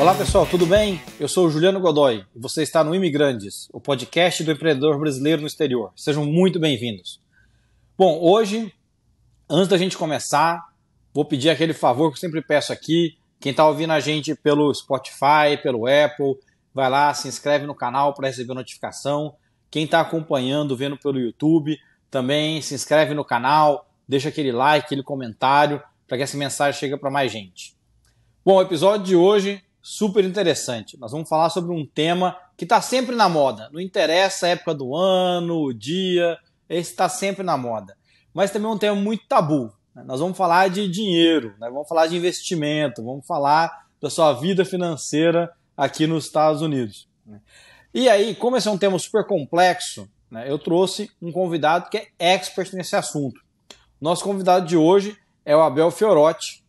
Olá pessoal, tudo bem? Eu sou o Juliano Godoy e você está no Imigrantes, o podcast do empreendedor brasileiro no exterior. Sejam muito bem-vindos. Bom, hoje, antes da gente começar, vou pedir aquele favor que eu sempre peço aqui. Quem está ouvindo a gente pelo Spotify, pelo Apple, vai lá, se inscreve no canal para receber notificação. Quem está acompanhando, vendo pelo YouTube, também se inscreve no canal, deixa aquele like, aquele comentário, para que essa mensagem chegue para mais gente. Bom, o episódio de hoje, super interessante. Nós vamos falar sobre um tema que está sempre na moda. Não interessa a época do ano, o dia, esse está sempre na moda. Mas também é um tema muito tabu. Nós vamos falar de dinheiro, vamos falar de investimento, vamos falar da sua vida financeira aqui nos Estados Unidos. E aí, como esse é um tema super complexo, eu trouxe um convidado que é expert nesse assunto. Nosso convidado de hoje é o Abel Fiorotti.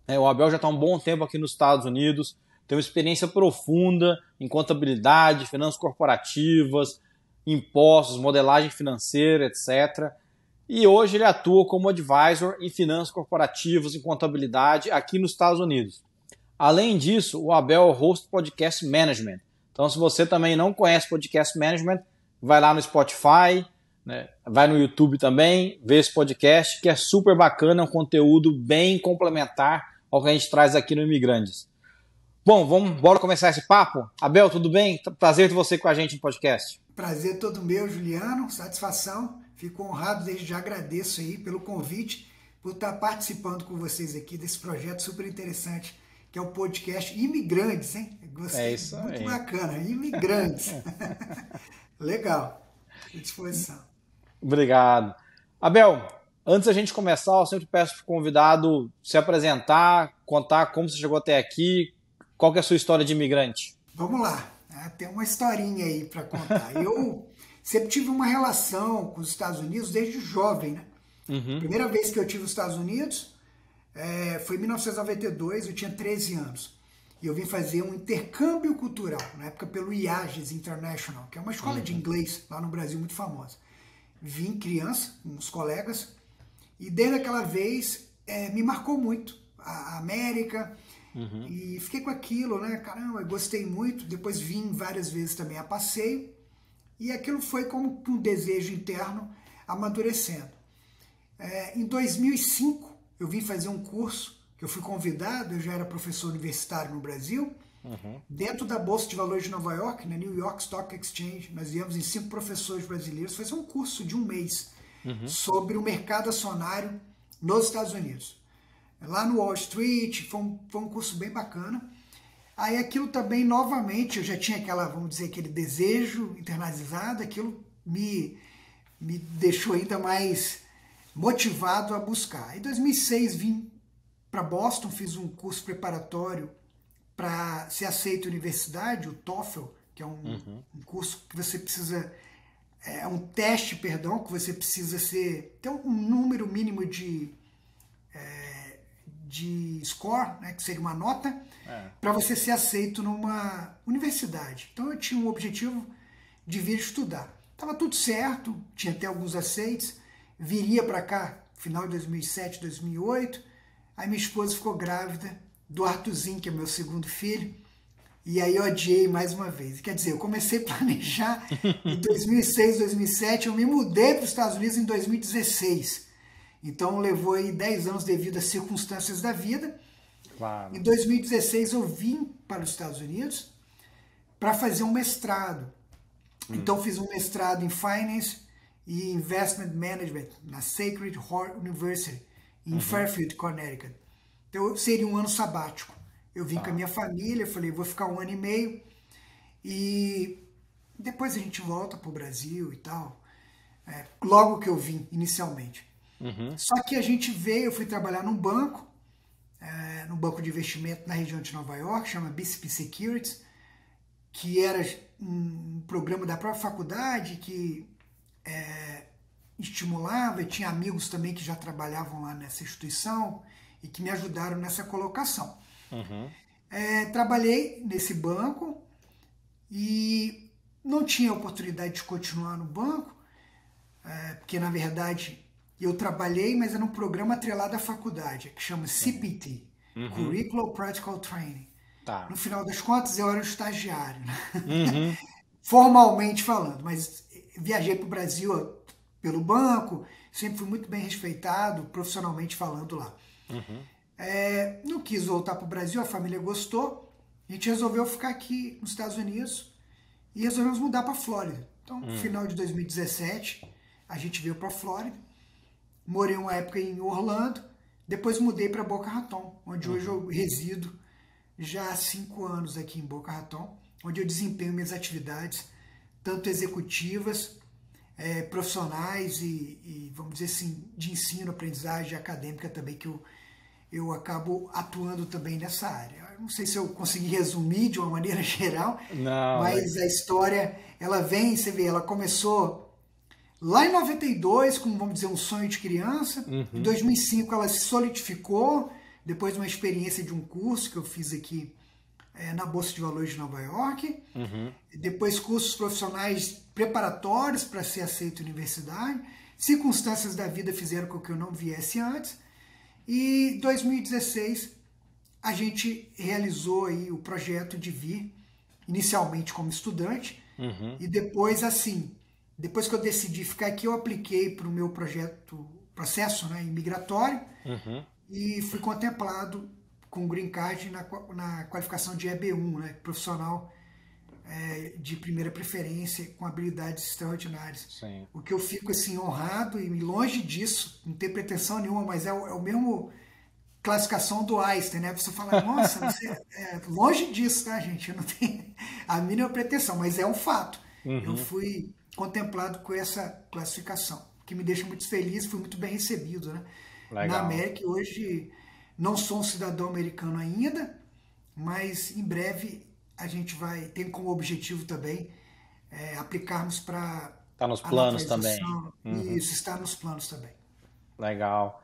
O Abel já está há um bom tempo aqui nos Estados Unidos, tem uma experiência profunda em contabilidade, finanças corporativas, impostos, modelagem financeira, etc. E hoje ele atua como advisor em finanças corporativas, em contabilidade aqui nos Estados Unidos. Além disso, o Abel é o host do Podcast Management. Então, se você também não conhece Podcast Management, vai lá no Spotify, vai no YouTube também, vê esse podcast, que é super bacana, é um conteúdo bem complementar ao que a gente traz aqui no Imigrantes. Bom, bora começar esse papo? Abel, tudo bem? Prazer ter você com a gente no podcast. Prazer todo meu, Juliano, satisfação. Fico honrado, desde já agradeço aí pelo convite, por estar participando com vocês aqui desse projeto super interessante, que é o podcast Imigrantes, hein? Gostei, é isso aí. Muito bacana, Imigrantes. Legal, à disposição. Obrigado. Abel, antes da gente começar, eu sempre peço para o convidado se apresentar, contar como você chegou até aqui, qual que é a sua história de imigrante. Vamos lá, tem uma historinha aí para contar. Eu sempre tive uma relação com os Estados Unidos desde jovem, né? Uhum. A primeira vez que eu tive os Estados Unidos foi em 1992, eu tinha 13 anos. E eu vim fazer um intercâmbio cultural, na época pelo IAGES International, que é uma escola de inglês lá no Brasil muito famosa. Vim criança, com uns colegas, e desde aquela vez me marcou muito a América, e fiquei com aquilo, né? Caramba, gostei muito. Depois vim várias vezes também a passeio, e aquilo foi como um desejo interno amadurecendo. Em 2005, eu vim fazer um curso, que eu fui convidado, eu já era professor universitário no Brasil, dentro da Bolsa de Valores de Nova York, na New York Stock Exchange. Nós viemos em 5 professores brasileiros fazer um curso de um mês sobre o mercado acionário nos Estados Unidos. Lá no Wall Street, foi um curso bem bacana. Aí aquilo também, novamente, eu já tinha aquele desejo internalizado, aquilo me deixou ainda mais motivado a buscar. Em 2006 vim para Boston, fiz um curso preparatório para ser aceito à universidade, o TOEFL, que é um curso que você precisa, um teste, perdão, que você precisa ter um número mínimo de score, né, que seria uma nota, para você ser aceito numa universidade. Então eu tinha um objetivo de vir estudar. Estava tudo certo, tinha até alguns aceites, viria para cá final de 2007, 2008, aí minha esposa ficou grávida do Arthurzinho, que é meu segundo filho, e aí eu adiei mais uma vez. Quer dizer, eu comecei a planejar em 2006, 2007, eu me mudei para os Estados Unidos em 2016. Então levou aí 10 anos devido às circunstâncias da vida. Claro. Em 2016 eu vim para os Estados Unidos para fazer um mestrado. Então fiz um mestrado em Finance e Investment Management na Sacred Heart University, em Fairfield, Connecticut. Então seria um ano sabático. Eu vim com a minha família, falei, vou ficar 1 ano e meio e depois a gente volta para o Brasil e tal. Logo que eu vim, inicialmente. Só que a gente veio, eu fui trabalhar num banco de investimento na região de Nova York, chama BCP Securities, que era um programa da própria faculdade que estimulava, e tinha amigos também que já trabalhavam lá nessa instituição e que me ajudaram nessa colocação. Trabalhei nesse banco e não tinha oportunidade de continuar no banco, porque na verdade eu trabalhei, mas era um programa atrelado à faculdade, que chama CPT, Curricular Practical Training. Tá. No final das contas, eu era um estagiário, né? Uhum. Formalmente falando, mas viajei para o Brasil pelo banco, sempre fui muito bem respeitado, profissionalmente falando lá. Uhum. Não quis voltar para o Brasil, a família gostou, a gente resolveu ficar aqui nos Estados Unidos e resolvemos mudar para a Flórida. Então, no final de 2017, a gente veio para a Flórida, morei uma época em Orlando, depois mudei para Boca Raton, onde hoje eu resido já há 5 anos aqui em Boca Raton, onde eu desempenho minhas atividades, tanto executivas, profissionais e, vamos dizer assim, de ensino, aprendizagem acadêmica também, que eu acabo atuando também nessa área. Eu não sei se eu consegui resumir de uma maneira geral, Não, mas a história, ela vem, você vê, ela começou lá em 92, com, vamos dizer, um sonho de criança. Em 2005 ela se solidificou, depois de uma experiência de um curso que eu fiz aqui na Bolsa de Valores de Nova York. Depois cursos profissionais preparatórios para ser aceito na universidade. Circunstâncias da vida fizeram com que eu não viesse antes. E em 2016 a gente realizou aí o projeto de vir, inicialmente como estudante, e depois assim, depois que eu decidi ficar aqui, eu apliquei para o meu processo, né, imigratório, e fui contemplado com Green Card na qualificação de EB1, né, profissional de primeira preferência, com habilidades extraordinárias. sim. O que eu fico assim honrado e longe disso, não tem pretensão nenhuma, mas é o mesmo classificação do Einstein, né? Você fala, nossa, você longe disso, tá, gente? Eu não tenho a mínima pretensão, mas é um fato. Eu fui contemplado com essa classificação, que me deixa muito feliz, fui muito bem recebido, né? Na Legal. América, hoje não sou um cidadão americano ainda, mas em breve a gente vai ter como objetivo também aplicarmos para Tá nos a planos também. naturalização, e isso está nos planos também. Legal.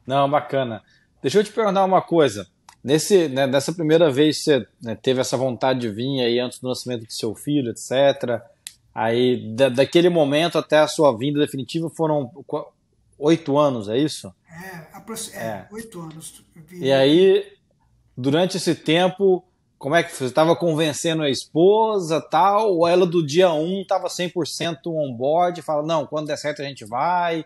Não, bacana. Deixa eu te perguntar uma coisa. Nessa primeira vez que você, né, teve essa vontade de vir aí antes do nascimento do seu filho, etc. Aí, daquele momento até a sua vinda definitiva foram 8 anos, é isso? 8 anos. Eu E virei aqui. aí, durante esse tempo, como é que você estava convencendo a esposa, tal, ou ela do dia um estava 100% on board, fala, não, quando der certo a gente vai,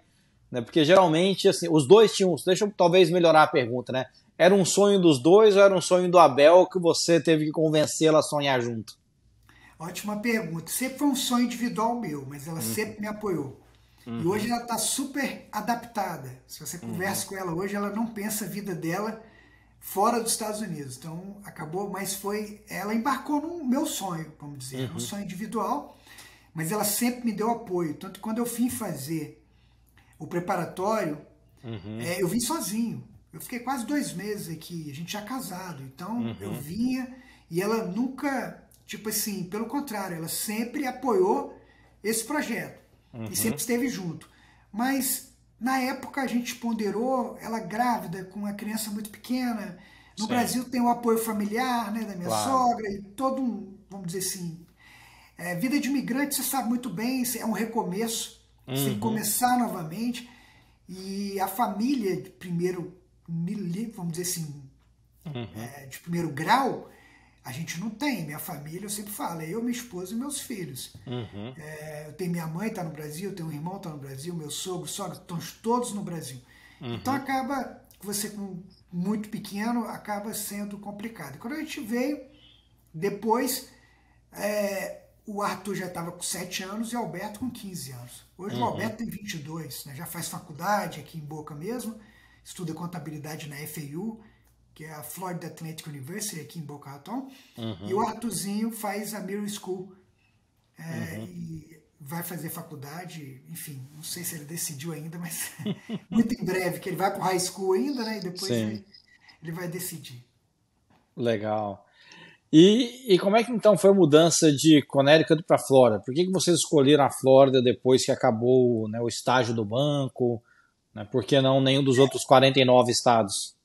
né? Porque geralmente, assim, os dois tinham, deixa eu talvez melhorar a pergunta, né? Era um sonho dos dois ou era um sonho do Abel que você teve que convencê-la a sonhar junto? Ótima pergunta. Sempre foi um sonho individual meu, mas ela sempre me apoiou. E hoje ela está super adaptada. Se você conversa com ela hoje, ela não pensa a vida dela fora dos Estados Unidos. Então acabou, mas ela embarcou no meu sonho, vamos dizer, era um sonho individual, mas ela sempre me deu apoio. Tanto que quando eu vim fazer o preparatório, eu vim sozinho. Eu fiquei quase 2 meses aqui, a gente já casado. Então eu vinha e ela nunca, tipo assim, pelo contrário, ela sempre apoiou esse projeto e sempre esteve junto. Mas na época a gente ponderou ela grávida, com uma criança muito pequena. No Sim, Brasil tem o apoio familiar, né, da minha claro. sogra e todo um, vamos dizer assim, vida de imigrante, você sabe muito bem, é um recomeço, você tem que começar novamente. E a família de primeiro, vamos dizer assim, de primeiro grau, a gente não tem. Minha família, eu sempre falo, é eu, minha esposa e meus filhos. Eu tenho minha mãe, está no Brasil, tenho um irmão, está no Brasil, meu sogro, sogra, estão todos no Brasil. Então acaba, você com muito pequeno, acaba sendo complicado. Quando a gente veio, depois, o Arthur já estava com 7 anos e o Alberto com 15 anos. Hoje o Alberto tem 22, né? Já faz faculdade aqui em Boca mesmo, estuda contabilidade na FAU, que é a Florida Atlantic University, aqui em Boca Raton. E o Arthurzinho faz a Middle School e vai fazer faculdade, enfim, não sei se ele decidiu ainda, mas muito em breve, que ele vai para o high school ainda, né? E depois Sim, ele vai decidir. legal. E como é que então foi a mudança de Connecticut para Flórida? Por que vocês escolheram a Flórida depois que acabou, né, o estágio do banco? Né, por que não nenhum dos outros 49 estados?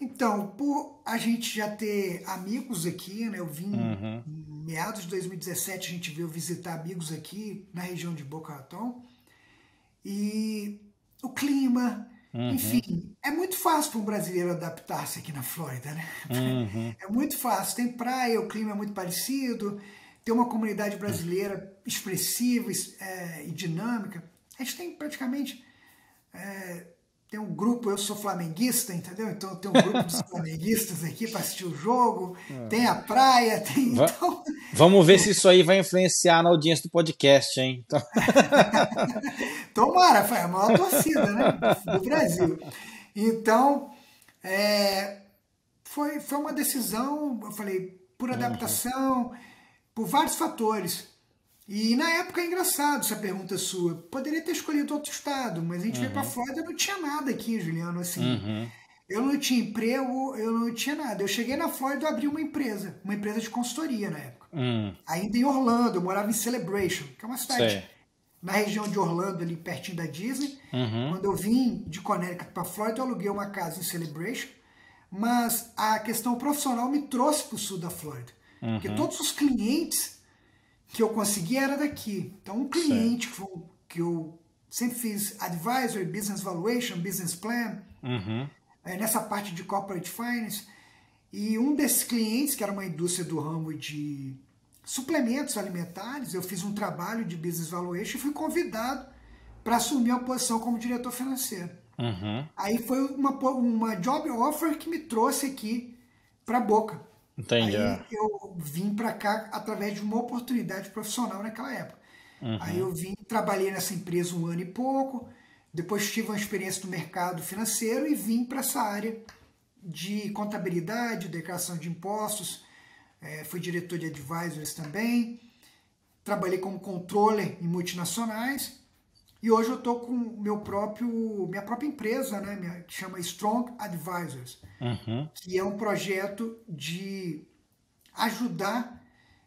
Então, por a gente já ter amigos aqui, né? Eu vim em meados de 2017, a gente veio visitar amigos aqui na região de Boca Raton. E o clima, Uhum. Enfim, é muito fácil para um brasileiro adaptar-se aqui na Flórida, né? Uhum. É muito fácil. Tem praia, o clima é muito parecido, tem uma comunidade brasileira expressiva e dinâmica. A gente tem praticamente tem um grupo, eu sou flamenguista, entendeu? Então tem um grupo dos flamenguistas aqui para assistir o jogo, tem a praia, tem Va- então Vamos ver se isso aí vai influenciar na audiência do podcast, hein? Então, tomara, foi a maior torcida, né, do Brasil. Então, é, foi uma decisão, eu falei, por uhum. adaptação, por vários fatores. E na época é engraçado essa pergunta sua. Poderia ter escolhido outro estado, mas a gente veio para Uhum. Flórida, não tinha nada aqui, Juliano, assim. Uhum. Eu não tinha emprego, eu não tinha nada. Eu cheguei na Flórida e abri uma empresa de consultoria na época. Uhum. Ainda em Orlando, eu morava em Celebration, que é uma cidade Sei. na região de Orlando, ali pertinho da Disney. Uhum. Quando eu vim de Connecticut para Flórida, eu aluguei uma casa em Celebration, mas a questão profissional me trouxe para o sul da Flórida. Porque Uhum. todos os clientes que eu consegui era daqui. Então, um Sei. cliente que eu sempre fiz advisory, business valuation, business plan, Uhum. nessa parte de corporate finance, e um desses clientes, que era uma indústria do ramo de suplementos alimentares, eu fiz um trabalho de business valuation e fui convidado para assumir a posição como diretor financeiro. Uhum. Aí foi uma job offer que me trouxe aqui para Boca. Entendi. Aí eu vim para cá através de uma oportunidade profissional naquela época. Aí Uhum. eu vim, trabalhei nessa empresa um ano e pouco, depois tive uma experiência no mercado financeiro e vim para essa área de contabilidade, declaração de impostos, fui diretor de advisors também, trabalhei como controller em multinacionais e hoje eu estou com minha própria empresa, né, que chama Strong Advisors, Uhum. que é um projeto de ajudar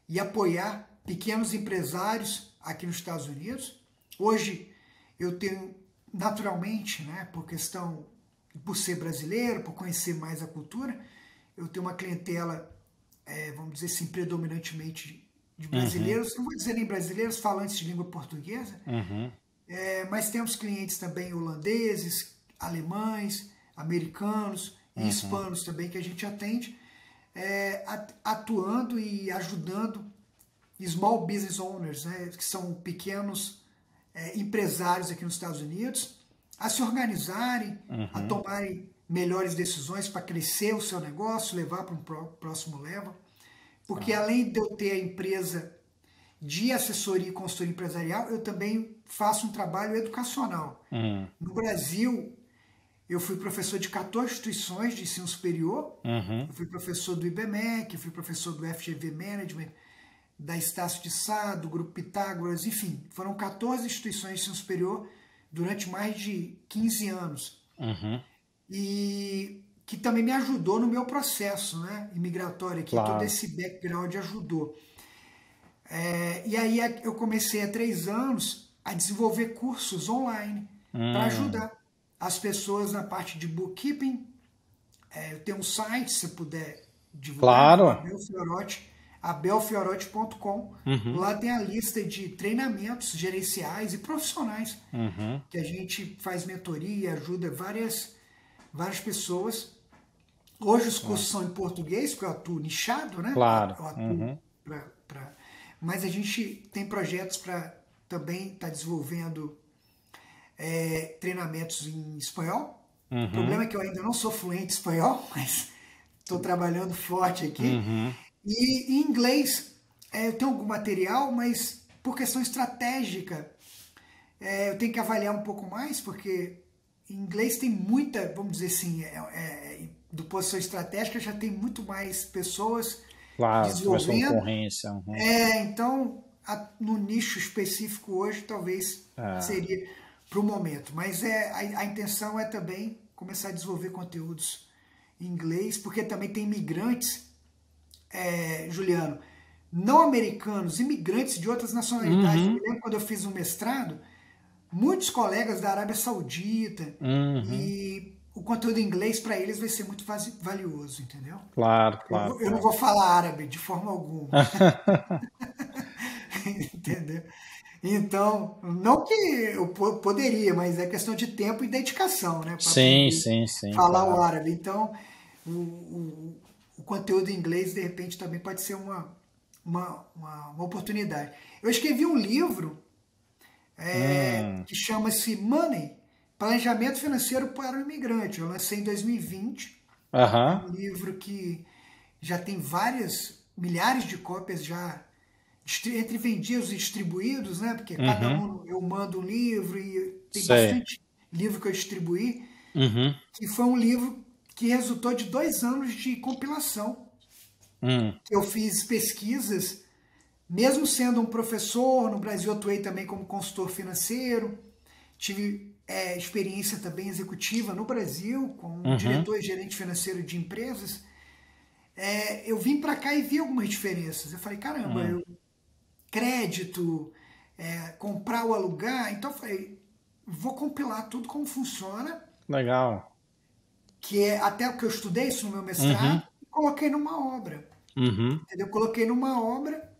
e apoiar pequenos empresários aqui nos Estados Unidos. Hoje eu tenho, naturalmente, né, por ser brasileiro, por conhecer mais a cultura, eu tenho uma clientela, vamos dizer assim, predominantemente de Uhum. brasileiros, não vou dizer nem brasileiros, falantes de língua portuguesa, Uhum. mas temos clientes também holandeses, alemães, americanos e Uhum. hispanos também que a gente atende, atuando e ajudando small business owners, né, que são pequenos empresários aqui nos Estados Unidos, a se organizarem, a Uhum. tomarem melhores decisões para crescer o seu negócio, levar para um próximo level. Porque Ah. além de eu ter a empresa de assessoria e consultoria empresarial, eu também faço um trabalho educacional. Uhum. No Brasil, eu fui professor de 14 instituições de ensino superior, Uhum. eu fui professor do IBMEC, eu fui professor do FGV Management, da Estácio de Sá, do Grupo Pitágoras, enfim, foram 14 instituições de ensino superior durante mais de 15 anos. Uhum. E que também me ajudou no meu processo, né, imigratório aqui, todo Claro. esse background ajudou. E aí eu comecei há 3 anos a desenvolver cursos online para Uhum. ajudar as pessoas na parte de bookkeeping. Eu tenho um site, se puder divulgar, né, o Claro. Abel Fiorotti, abelfiorotti.com. Uhum. Lá tem a lista de treinamentos gerenciais e profissionais Uhum. que a gente faz mentoria, ajuda várias pessoas. Hoje os Ah. cursos são em português, porque eu atuo nichado, né? Claro. Eu atuo Uhum. mas a gente tem projetos para também estar desenvolvendo treinamentos em espanhol. O Uhum. problema é que eu ainda não sou fluente em espanhol, mas estou trabalhando forte aqui. Uhum. E em inglês, eu tenho algum material, mas por questão estratégica, eu tenho que avaliar um pouco mais, porque em inglês tem muita, vamos dizer assim, do posição estratégica já tem muito mais pessoas Claro. Tem mais desenvolvendo. concorrência. Uhum. Então, no nicho específico hoje, talvez É. seria para o momento. Mas a intenção é também começar a desenvolver conteúdos em inglês, porque também tem imigrantes, Juliano, não americanos, imigrantes de outras nacionalidades. Eu me Uhum. lembro quando eu fiz um mestrado, muitos colegas da Arábia Saudita, Uhum. e o conteúdo em inglês para eles vai ser muito valioso, entendeu? Claro, Eu, claro, não claro. vou falar árabe de forma alguma, entendeu? Então, não que eu poderia, mas é questão de tempo e dedicação, né, para Sim, aprender sim, sim, a falar o claro. árabe. Então, o conteúdo em inglês, de repente, também pode ser uma oportunidade. Eu escrevi um livro Hum, que chama-se Money, Planejamento Financeiro para o Imigrante. Eu lancei em 2020. É aham, um livro que já tem várias, milhares de cópias já entre vendidos e distribuídos, né? Porque cada uhum, um eu mando um livro e tem sei, bastante livro que eu distribuí, uhum, que foi um livro que resultou de 2 anos de compilação. hum, Eu fiz pesquisas, mesmo sendo um professor, no Brasil atuei também como consultor financeiro, tive experiência também executiva no Brasil, como uhum, diretor e gerente financeiro de empresas. Eu vim para cá e vi algumas diferenças. Eu falei, caramba, hum, crédito, comprar ou alugar. Então eu falei, vou compilar tudo como funciona, legal, que é até o que eu estudei isso no meu uhum, mestrado, e coloquei numa obra. uhum. Entendeu? Coloquei numa obra.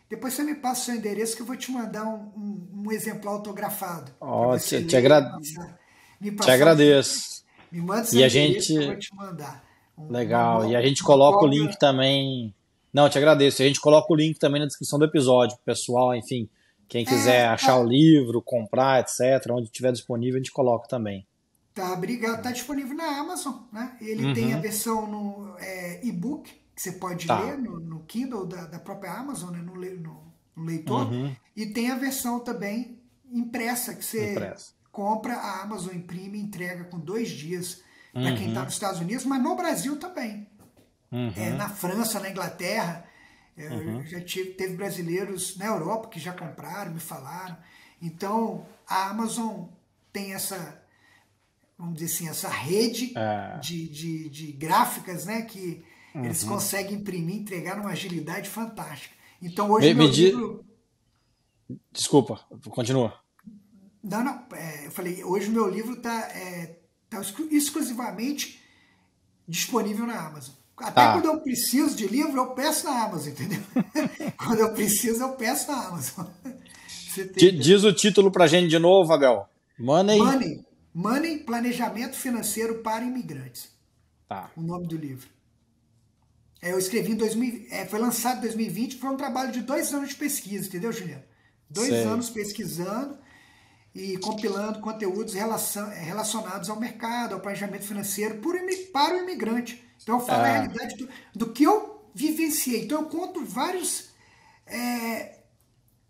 Depois você me passa o seu endereço que eu vou te mandar um exemplar autografado para Ó, você ler e me te passar agradeço. me manda o E seu a endereço que eu vou gente, te mandar legal, e a gente uma coloca o link cópia. também. Não, te agradeço. A gente coloca o link também na descrição do episódio, pro pessoal, enfim, quem quiser achar o Tá, livro, comprar, etc., onde tiver disponível, a gente coloca também. tá, obrigado. Tá disponível na Amazon, né? Ele tem a Uhum, versão no e-book, que você pode ler tá, no Kindle da própria Amazon, né? No leitor, uhum, e tem a versão também impressa, que você impresso. compra, a Amazon imprime e entrega com 2 dias para quem está Uhum, nos Estados Unidos, mas no Brasil também. uhum, Na França, na Inglaterra, uhum. teve brasileiros na Europa que já compraram, me falaram. Então, a Amazon tem essa, vamos dizer assim, essa rede É, de gráficas, né, que eles uhum. conseguem imprimir e entregar numa agilidade fantástica. Então, hoje Me, o me meu di- livro. Desculpa, continua. Não, não, eu falei, hoje o meu livro está tá exclusivamente disponível na Amazon. Até quando Tá. eu preciso de livro, eu peço na Amazon, entendeu? Quando eu preciso, eu peço na Amazon. Você tem Diz ideia. o título pra gente de novo, Abel. Money. Money. Money, Planejamento Financeiro para Imigrantes. Tá. O nome do livro. Eu escrevi em 2000, foi lançado em 2020, foi um trabalho de 2 anos de pesquisa, entendeu, Juliano? Dois Sei. anos pesquisando e compilando conteúdos relacionados ao mercado, ao planejamento financeiro para o imigrante. Então eu falo a É, realidade do que eu vivenciei. Então eu conto vários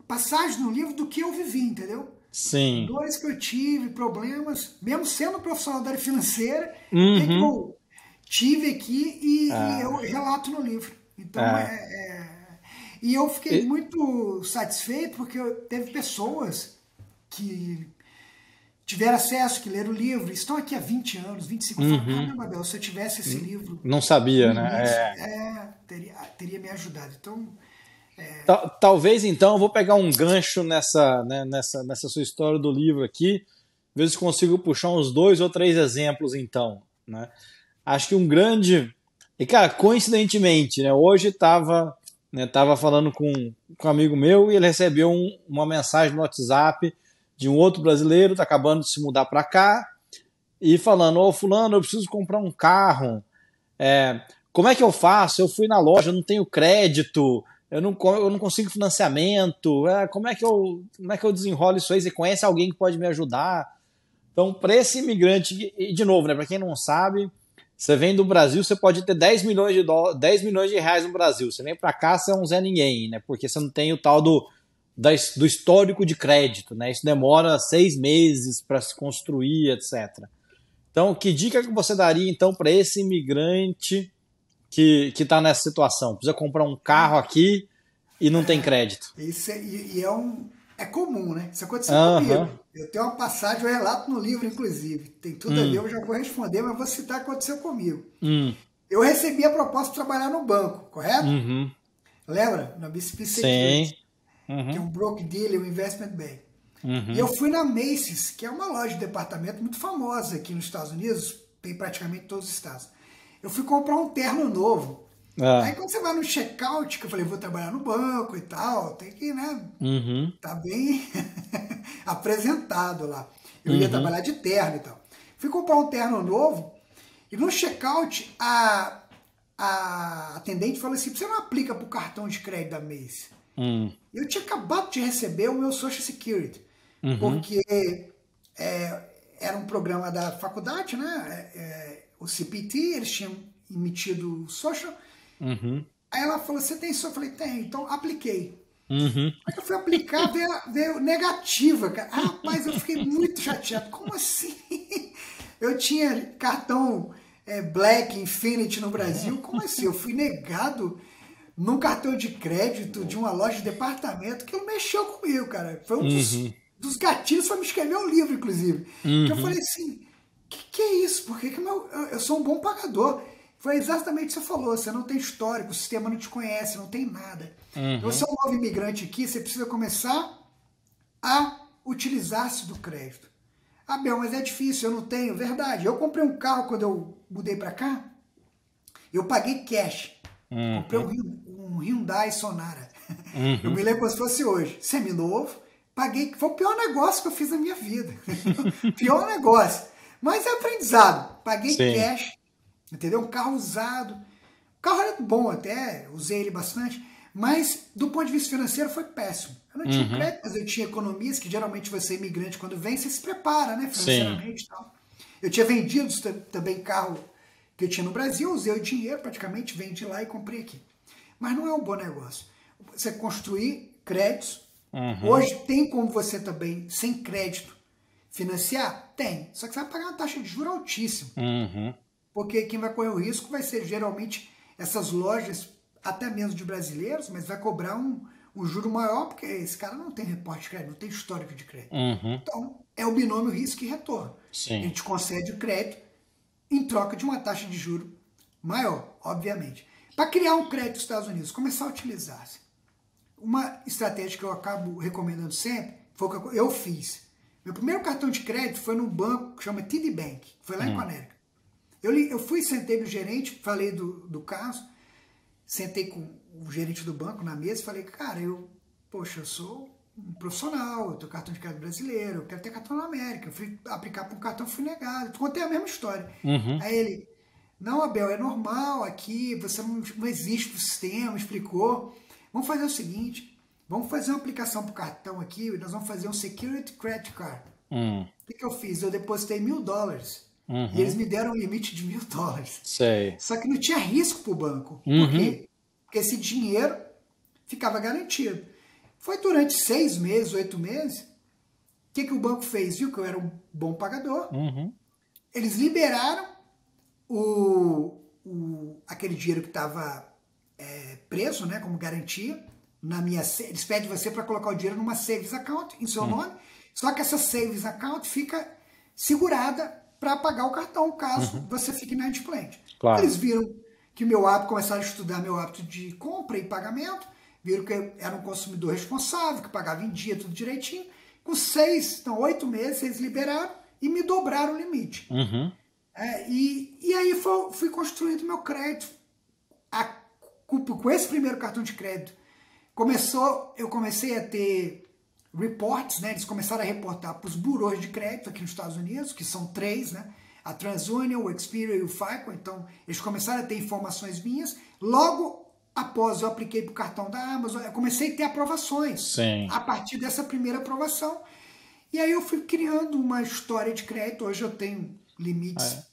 passagens no livro do que eu vivi, entendeu? sim. Dores que eu tive, problemas, mesmo sendo profissional da área financeira, o que, que Uhum. eu tive aqui e eu É, relato no livro. Então, é. e eu fiquei E- muito satisfeito porque teve pessoas que tiveram acesso, que leram o livro, estão aqui há 20 anos, 25, eu falo, uhum. caramba, Abel, se eu tivesse esse livro Não no sabia, né? início, É. teria me ajudado. Então, Talvez então eu vou pegar um gancho nessa sua história do livro aqui, ver se consigo puxar uns dois ou três exemplos então, né? Acho que um grande e cara, coincidentemente, né? Hoje tava falando com um amigo meu e ele recebeu uma mensagem no WhatsApp de um outro brasileiro, tá acabando de se mudar para cá e falando, ô fulano, eu preciso comprar um carro. É, como é que eu faço? Eu fui na loja, eu não tenho crédito, eu não consigo financiamento. Como é que eu desenrolo isso aí? Você conhece alguém que pode me ajudar? Então, para esse imigrante, e de novo, né, para quem não sabe, você vem do Brasil, você pode ter 10 milhões de dólares, 10 milhões de reais no Brasil. Você vem para cá, você é um Zé Ninguém, né? Porque você não tem o tal do histórico de crédito, né? Isso demora 6 meses para se construir, etc. Então, que dica que você daria então para esse imigrante que está nessa situação? Precisa comprar um carro aqui e não tem crédito. isso é comum, né? Isso aconteceu Aham. comigo. Eu tenho uma passagem, eu relato no livro, inclusive. Tem tudo a ver, Hum, eu já vou responder, mas vou citar o que aconteceu comigo. hum, Eu recebi a proposta de trabalhar no banco, correto? uhum. Lembra? Na BCP Sim. Securities, que é Uhum, um broker dealer, um investment bank. E eu uhum, fui na Macy's, que é uma loja de departamento muito famosa aqui nos Estados Unidos, tem praticamente todos os estados. Eu fui comprar um terno novo. Aí quando você vai no check-out, que eu falei, vou trabalhar no banco e tal, tem que, né, tá bem apresentado lá. Eu ia trabalhar de terno e tal. Fui comprar um terno novo e no check-out a atendente falou assim, você não aplica pro cartão de crédito da Macy? Eu tinha acabado de receber o meu Social Security, porque era um programa da faculdade, né, o CPT, eles tinham emitido o Social. Aí ela falou, você tem Social? Eu falei, tem, então apliquei. Aí eu fui aplicar, veio negativa, cara. Rapaz, eu fiquei muito chateado. Como assim? Eu tinha cartão Black Infinity no Brasil, como assim? Eu fui negado num cartão de crédito de uma loja de departamento que mexeu comigo, cara. Foi um dos gatilhos para me escrever um livro, inclusive. Que eu falei assim, que é isso? Por que eu sou um bom pagador? Foi exatamente o que você falou, você não tem histórico, o sistema não te conhece, não tem nada. Você é um novo imigrante aqui, você precisa começar a utilizar-se do crédito. Ah, Bel, mas é difícil, eu não tenho. Verdade, eu comprei um carro quando eu mudei para cá, eu paguei cash. Comprei um Hyundai Sonara. Eu me lembro como se fosse hoje. Seminovo, paguei, foi o pior negócio que eu fiz na minha vida. Pior negócio. Mas é aprendizado. Paguei cash, entendeu? Um carro usado. O carro era bom até, usei ele bastante, mas do ponto de vista financeiro foi péssimo. Eu não tinha crédito, mas eu tinha economias, que geralmente você imigrante, quando vem, você se prepara, né, financeiramente e tal. Eu tinha vendido também carro que eu tinha no Brasil, usei o dinheiro, praticamente vendi lá e comprei aqui. Mas não é um bom negócio. Você construir créditos, hoje tem como você também, sem crédito, financiar? Tem. Só que você vai pagar uma taxa de juros altíssima. Porque quem vai correr o risco vai ser geralmente essas lojas, até mesmo de brasileiros, mas vai cobrar um juro maior, porque esse cara não tem reporte de crédito, não tem histórico de crédito. Então, é o binômio risco e retorno. A gente concede o crédito em troca de uma taxa de juro maior, obviamente. Para criar um crédito nos Estados Unidos, começar a utilizar-se. Uma estratégia que eu acabo recomendando sempre, foi o que eu fiz. Meu primeiro cartão de crédito foi num banco que chama TD Bank, foi lá em Connecticut. Eu fui, sentei no gerente, falei do caso, sentei com o gerente do banco na mesa e falei, cara, eu sou um profissional, eu tenho cartão de crédito brasileiro, eu quero ter cartão na América, eu fui aplicar para um cartão, fui negado, contei a mesma história. Aí ele, não, Abel, é normal aqui, você não existe no sistema, explicou, vamos fazer o seguinte, vamos fazer uma aplicação para o cartão aqui, nós vamos fazer um Security Credit Card. O que eu fiz? Eu depositei $1.000, e eles me deram um limite de $1.000. Só que não tinha risco para o banco. Por quê? Porque esse dinheiro ficava garantido. Foi durante 6 meses, 8 meses, o que o banco fez? Viu que eu era um bom pagador. Eles liberaram aquele dinheiro que estava preso, né, como garantia. Eles pedem você para colocar o dinheiro numa savings account em seu nome. Só que essa savings account fica segurada para pagar o cartão, caso você fique inadimplente. Claro. Eles viram que o meu hábito, começaram a estudar meu hábito de compra e pagamento, viram que eu era um consumidor responsável, que pagava em dia, tudo direitinho. Com 8 meses, eles liberaram e me dobraram o limite. E aí fui construindo meu crédito. Com esse primeiro cartão de crédito, eu comecei a ter reports, né? Eles começaram a reportar para os bureaus de crédito aqui nos Estados Unidos, que são 3, né? A TransUnion, o Experian e o FICO. Então, eles começaram a ter informações minhas. Logo após eu apliquei para o cartão da Amazon, eu comecei a ter aprovações. A partir dessa primeira aprovação. E aí eu fui criando uma história de crédito. Hoje eu tenho limites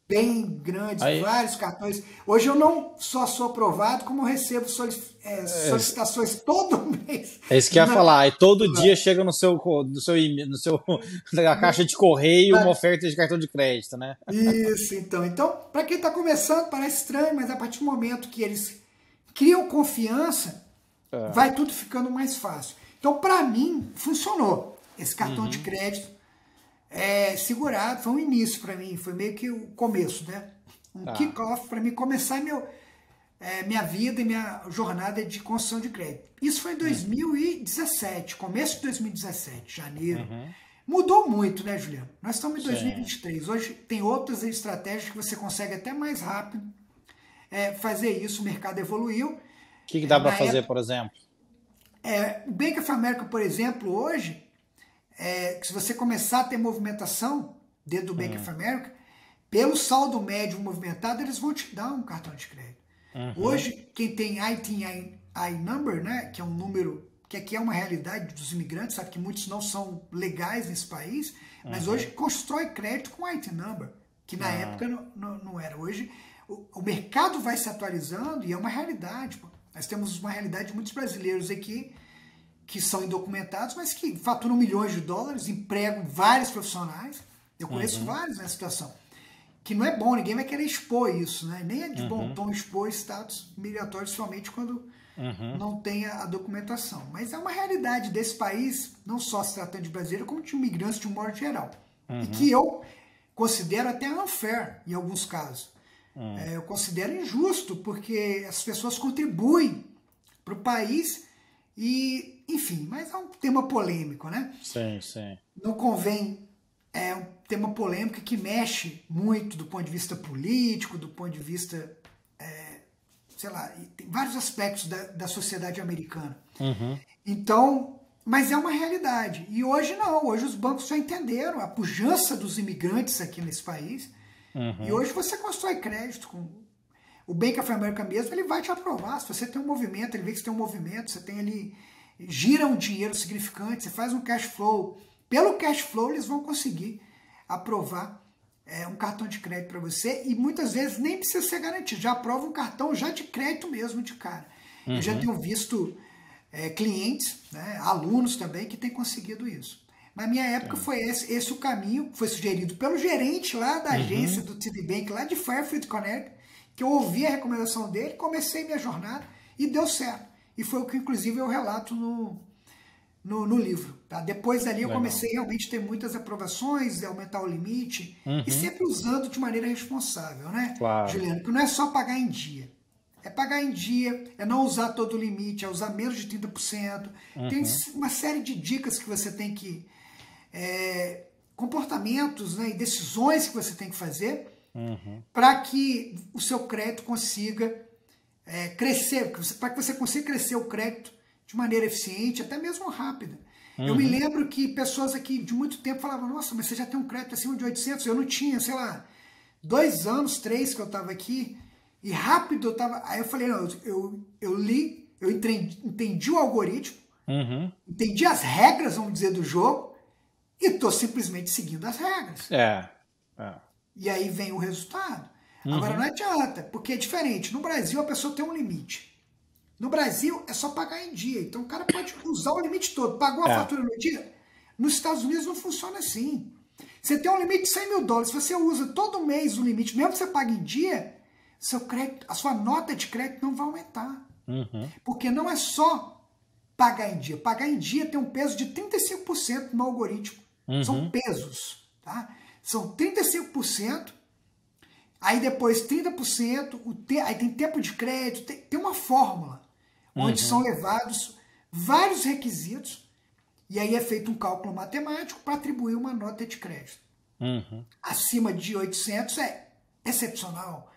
bem grandes, vários cartões. Hoje eu não só sou aprovado, como eu recebo solicitações todo mês. É isso que eu ia falar. E todo dia chega na caixa de correio uma oferta de cartão de crédito, né? Isso, então. Então, para quem está começando, parece estranho, mas a partir do momento que eles criam confiança, vai tudo ficando mais fácil. Então, para mim, funcionou. Esse cartão de crédito segurado, foi um início para mim, foi meio que o começo, né? Kick-off para mim começar minha vida e minha jornada de construção de crédito. Isso foi em 2017, começo de 2017, janeiro. Mudou muito, né, Juliano? Nós estamos em 2023. Hoje tem outras estratégias que você consegue até mais rápido fazer isso, o mercado evoluiu. O que dá para fazer, época, por exemplo? O Bank of America, por exemplo, hoje, se você começar a ter movimentação dentro do Bank of America, pelo saldo médio movimentado, eles vão te dar um cartão de crédito. Hoje, quem tem ITIN number, né, que é um número que aqui é uma realidade dos imigrantes, sabe que muitos não são legais nesse país, mas hoje constrói crédito com ITIN number, que na época não era. Hoje, o mercado vai se atualizando e é uma realidade. Pô. Nós temos uma realidade de muitos brasileiros aqui que são indocumentados, mas que faturam milhões de dólares, empregam vários profissionais. Eu conheço vários nessa situação. Que não é bom, ninguém vai querer expor isso, né? Nem é de bom tom expor status migratório, principalmente quando não tem a documentação. Mas é uma realidade desse país, não só se tratando de brasileiro, como de imigrantes de um modo geral. E que eu considero até unfair em alguns casos. Eu considero injusto, porque as pessoas contribuem para o país e, enfim, mas é um tema polêmico, né? Sim, sim. Não convém, é um tema polêmico que mexe muito do ponto de vista político, do ponto de vista, sei lá, tem vários aspectos da sociedade americana. Então, mas é uma realidade. E hoje não, hoje os bancos já entenderam a pujança dos imigrantes aqui nesse país. E hoje você constrói crédito com o Bank of America mesmo, ele vai te aprovar. Se você tem um movimento, ele vê que você tem um movimento, você tem ali, gira um dinheiro significante, você faz um cash flow. Pelo cash flow, eles vão conseguir aprovar um cartão de crédito para você e muitas vezes nem precisa ser garantido. Já aprova um cartão já de crédito mesmo de cara. Eu já tenho visto clientes, né, alunos também, que têm conseguido isso. Na minha época foi esse o caminho que foi sugerido pelo gerente lá da agência do TD Bank, lá de Fairfield, Connecticut, que eu ouvi a recomendação dele, comecei minha jornada e deu certo. E foi o que, inclusive, eu relato no livro. Tá? Depois dali eu comecei realmente a ter muitas aprovações, aumentar o limite, e sempre usando de maneira responsável, né, Juliano? Que não é só pagar em dia. É pagar em dia, é não usar todo o limite, é usar menos de 30%. Tem uma série de dicas que você tem que... comportamentos, né, e decisões que você tem que fazer para que o seu crédito consiga crescer, para que você consiga crescer o crédito de maneira eficiente, até mesmo rápida. Eu me lembro que pessoas aqui de muito tempo falavam, nossa, mas você já tem um crédito acima de 800, eu não tinha, sei lá, 2 anos, 3 que eu estava aqui, e rápido eu estava... Aí eu falei, não, eu li, eu entendi o algoritmo, entendi as regras, vamos dizer, do jogo, e estou simplesmente seguindo as regras. E aí vem o resultado. Agora não adianta, porque é diferente. No Brasil a pessoa tem um limite. No Brasil é só pagar em dia. Então o cara pode usar o limite todo. Pagou a fatura no dia? Nos Estados Unidos não funciona assim. Você tem um limite de 100 mil dólares. Se você usa todo mês o limite, mesmo que você pague em dia, seu crédito, a sua nota de crédito não vai aumentar. Porque não é só pagar em dia. Pagar em dia tem um peso de 35% no algoritmo. São pesos, tá? São 35%, aí depois 30%, aí tem tempo de crédito, tem uma fórmula onde são levados vários requisitos e aí é feito um cálculo matemático para atribuir uma nota de crédito. Acima de 800 é excepcional,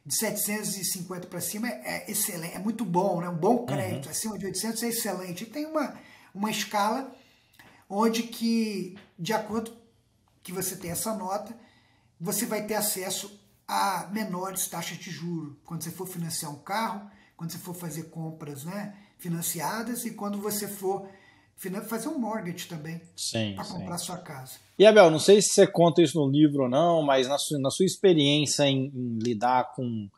de 750 para cima é excelente, é muito bom, né? Um bom crédito, acima de 800 é excelente. E tem uma escala onde que, de acordo que você tem essa nota, você vai ter acesso a menores taxas de juros. Quando você for financiar um carro, quando você for fazer compras, né, financiadas e quando você for fazer um mortgage também para comprar sua casa. E Abel, não sei se você conta isso no livro ou não, mas na sua experiência em lidar com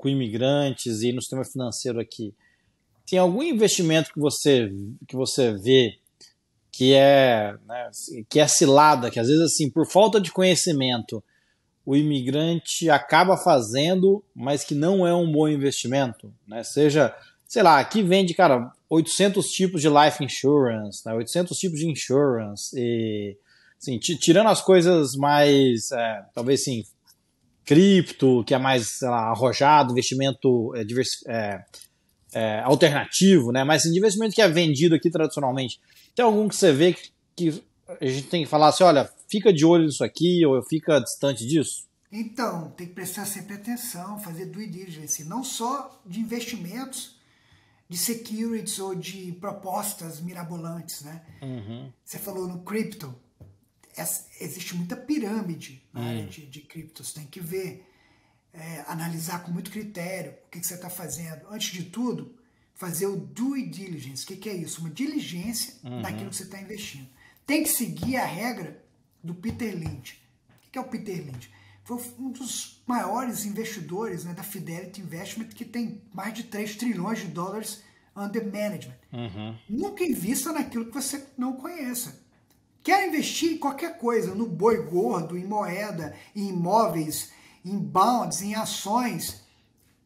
imigrantes e no sistema financeiro aqui, tem algum investimento que você vê que é cilada, que às vezes, assim, por falta de conhecimento, o imigrante acaba fazendo, mas que não é um bom investimento, né? Seja, sei lá, aqui vende, cara, 800 tipos de life insurance, né? 800 tipos de insurance, e, assim, tirando as coisas mais, talvez, assim, cripto, que é mais, sei lá, arrojado, investimento alternativo, né? Mas assim, de investimento que é vendido aqui tradicionalmente, tem algum que você vê que a gente tem que falar assim, olha, fica de olho nisso aqui, ou fica distante disso? Então, tem que prestar sempre atenção, fazer due diligence, não só de investimentos, de securities ou de propostas mirabolantes, né? Você falou no cripto, existe muita pirâmide na área de criptos, tem que ver, analisar com muito critério o que você está fazendo. Antes de tudo, fazer o due diligence. O que é isso? Uma diligência daquilo que você está investindo. Tem que seguir a regra do Peter Lynch. O que é o Peter Lynch? Foi um dos maiores investidores, né, da Fidelity Investment, que tem mais de 3 trilhões de dólares under management. Nunca invista naquilo que você não conheça. Quer investir em qualquer coisa, no boi gordo, em moeda, em imóveis, em bonds, em ações,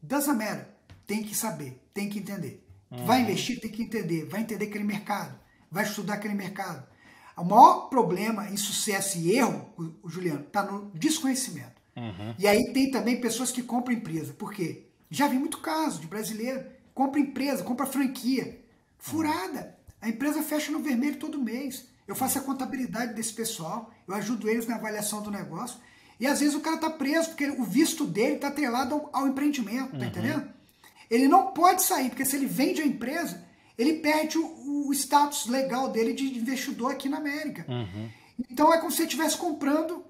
doesn't matter. Tem que saber, tem que entender. Vai investir, tem que entender. Vai entender aquele mercado, vai estudar aquele mercado. O maior problema em sucesso e erro, o Juliano, está no desconhecimento. E aí tem também pessoas que compram empresa. Por quê? Já vi muito caso de brasileiro. Compra empresa, compra franquia. Furada. A empresa fecha no vermelho todo mês. Eu faço a contabilidade desse pessoal. Eu ajudo eles na avaliação do negócio. E às vezes o cara está preso porque o visto dele está atrelado ao empreendimento. Tá entendendo? Ele não pode sair, porque se ele vende a empresa, ele perde o status legal dele de investidor aqui na América. Então é como se você estivesse comprando,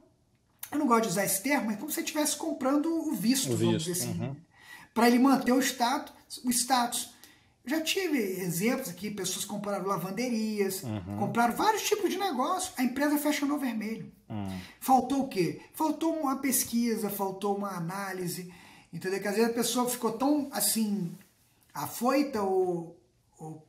eu não gosto de usar esse termo, mas como se você estivesse comprando o visto, vamos dizer assim, para ele manter o status. Eu já tive exemplos aqui, pessoas compraram lavanderias, compraram vários tipos de negócio, a empresa fecha no vermelho. Faltou o quê? Faltou uma pesquisa, faltou uma análise, entendeu? Que às vezes a pessoa ficou tão assim, afoita ou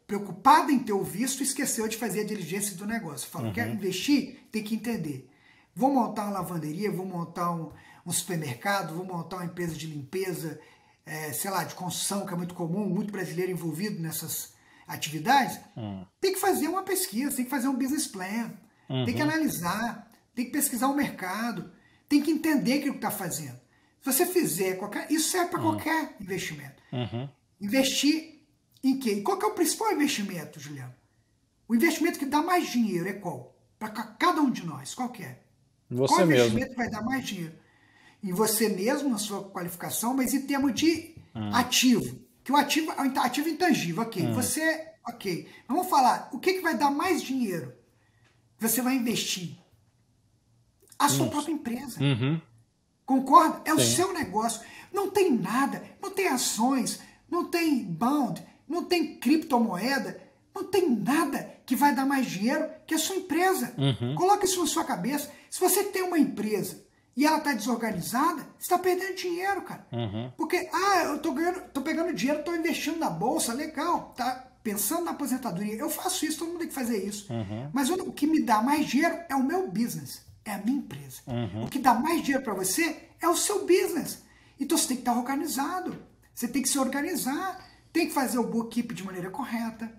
preocupada em ter o visto, esqueceu de fazer a diligência do negócio. Falou, quer investir? Tem que entender. Vou montar uma lavanderia, vou montar um supermercado, vou montar uma empresa de limpeza, sei lá, de construção, que é muito comum, muito brasileiro envolvido nessas atividades. Tem que fazer uma pesquisa, tem que fazer um business plan, tem que analisar, tem que pesquisar o mercado, tem que entender aquilo que está fazendo. Se você fizer isso serve para qualquer investimento. Investir em quê? Qual que é o principal investimento, Juliano? O investimento que dá mais dinheiro é qual? Para cada um de nós, qual que é? Você qual mesmo. investimento que vai dar mais dinheiro? Em você mesmo, na sua qualificação, mas em termos de ativo. Que o ativo é um ativo intangível, ok. Você, ok. Vamos falar, o que vai dar mais dinheiro? Você vai investir. A sua própria empresa. Concorda? É o seu negócio. Não tem nada, não tem ações, não tem bond, não tem criptomoeda, não tem nada que vai dar mais dinheiro que a sua empresa. Coloca isso na sua cabeça. Se você tem uma empresa e ela está desorganizada, você está perdendo dinheiro, cara. Porque, eu tô pegando dinheiro, estou investindo na bolsa, legal, tá pensando na aposentadoria. Eu faço isso, todo mundo tem que fazer isso. Mas o que me dá mais dinheiro é o meu business, é a minha empresa. O que dá mais dinheiro para você é o seu business. Então você tem que estar organizado, você tem que se organizar, tem que fazer o bookkeeping de maneira correta,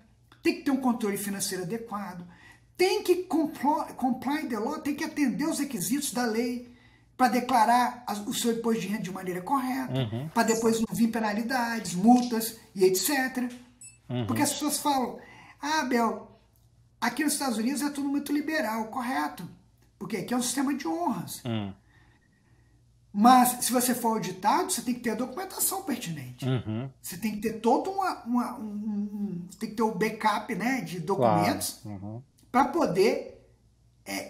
tem que ter um controle financeiro adequado, tem que comply the law, tem que atender os requisitos da lei para declarar o seu imposto de renda de maneira correta, para depois não vir penalidades, multas e etc. Porque as pessoas falam, Bel, aqui nos Estados Unidos é tudo muito liberal, correto, porque aqui é um sistema de honras. Mas, se você for auditado, você tem que ter a documentação pertinente. Você tem que ter todo tem que ter o backup, né, de documentos para poder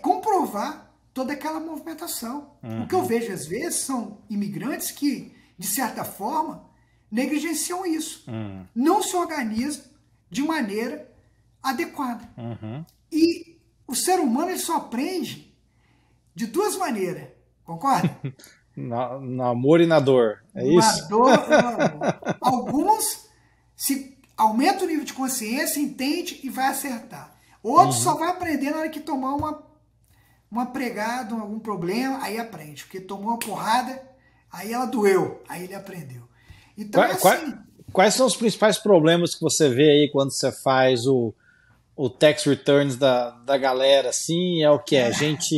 comprovar toda aquela movimentação. O que eu vejo, às vezes, são imigrantes que, de certa forma, negligenciam isso. Não se organizam de maneira adequada. E o ser humano ele só aprende de duas maneiras. Concorda? No amor e na dor, é isso? Na dor e no amor. Alguns se aumenta o nível de consciência, entende e vai acertar. Outros só vai aprender na hora que tomar uma pregada, algum problema, aí aprende. Porque tomou uma porrada, aí ela doeu, aí ele aprendeu. Então quais são os principais problemas que você vê aí quando você faz o tax returns da galera? Assim, é o que? A gente...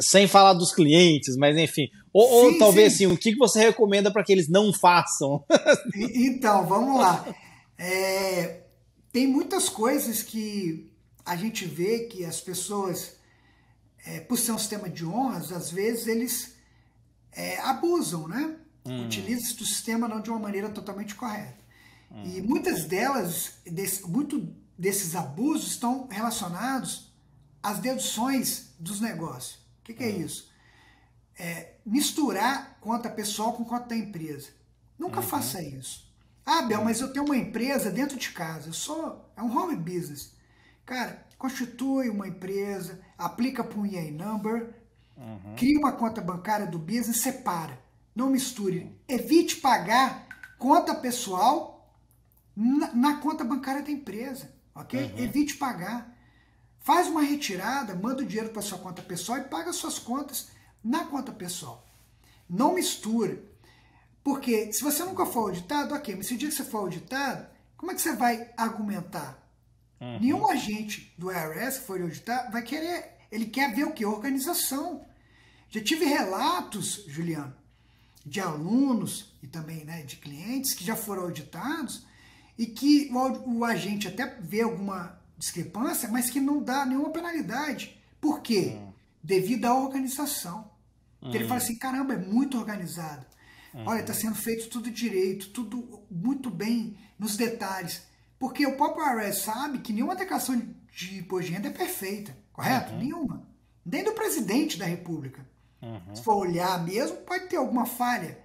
Sem falar dos clientes, mas enfim. Ou talvez assim, o que você recomenda para que eles não façam? Então, vamos lá. Tem muitas coisas que a gente vê que as pessoas por ser um sistema de honras, às vezes eles abusam, né? Utilizam do sistema não de uma maneira totalmente correta. E muitas delas, muito desses abusos estão relacionados às deduções dos negócios. O que é isso? Misturar conta pessoal com conta da empresa. Nunca faça isso. Ah, Bel, mas eu tenho uma empresa dentro de casa. É um home business. Cara, constitui uma empresa, aplica para um EI number, cria uma conta bancária do business, separa. Não misture. Evite pagar conta pessoal na conta bancária da empresa. Ok? Evite pagar. Faz uma retirada, manda o dinheiro para sua conta pessoal e paga suas contas na conta pessoal. Não misture. Porque se você nunca for auditado, ok, mas se o dia que você for auditado, como é que você vai argumentar? Nenhum agente do IRS que for auditar vai querer, ele quer ver o que? Organização. Já tive relatos, Juliano, de alunos e também, né, de clientes que já foram auditados e que o agente até vê alguma discrepância, mas que não dá nenhuma penalidade. Por quê? Devido à organização. Ele fala assim, caramba, é muito organizado. Olha, está sendo feito tudo direito, tudo muito bem nos detalhes. Porque o próprio IRS sabe que nenhuma declaração de imposto de renda é perfeita, correto? Nenhuma. Nem do presidente da República. Se for olhar mesmo, pode ter alguma falha.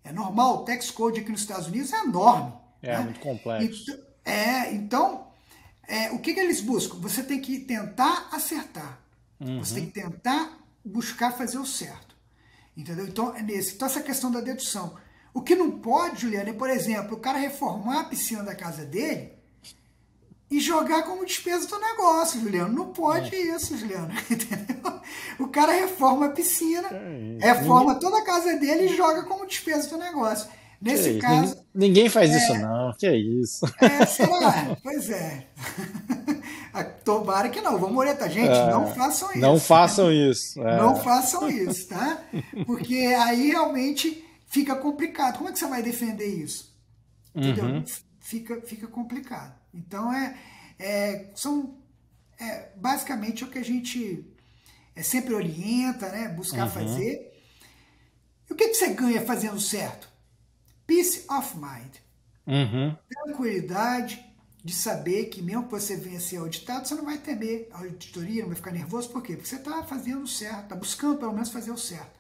É normal, o tax code aqui nos Estados Unidos é enorme. É, né? Muito complexo. Então, o que eles buscam? Você tem que tentar acertar. Você tem que tentar buscar fazer o certo. Entendeu? Então, então, essa questão da dedução. O que não pode, Juliana, é, por exemplo, o cara reformar a piscina da casa dele e jogar como despesa do negócio, Juliano. Não pode isso, Juliano. Entendeu? O cara reforma a piscina, reforma toda a casa dele e joga como despesa do negócio. Nesse caso... Ninguém faz isso não, que é isso? Será? Pois é. Tomara que não, vamos orientar. Gente, não façam isso. Não façam isso. Não façam isso, tá? Porque aí realmente fica complicado. Como é que você vai defender isso? Entendeu? Fica complicado. Então, basicamente o que a gente sempre orienta, né? Buscar fazer. E o que você ganha fazendo certo? Peace of mind. Tranquilidade de saber que mesmo que você venha a ser auditado, você não vai temer a auditoria, não vai ficar nervoso. Por quê? Porque você está fazendo o certo, está buscando pelo menos fazer o certo.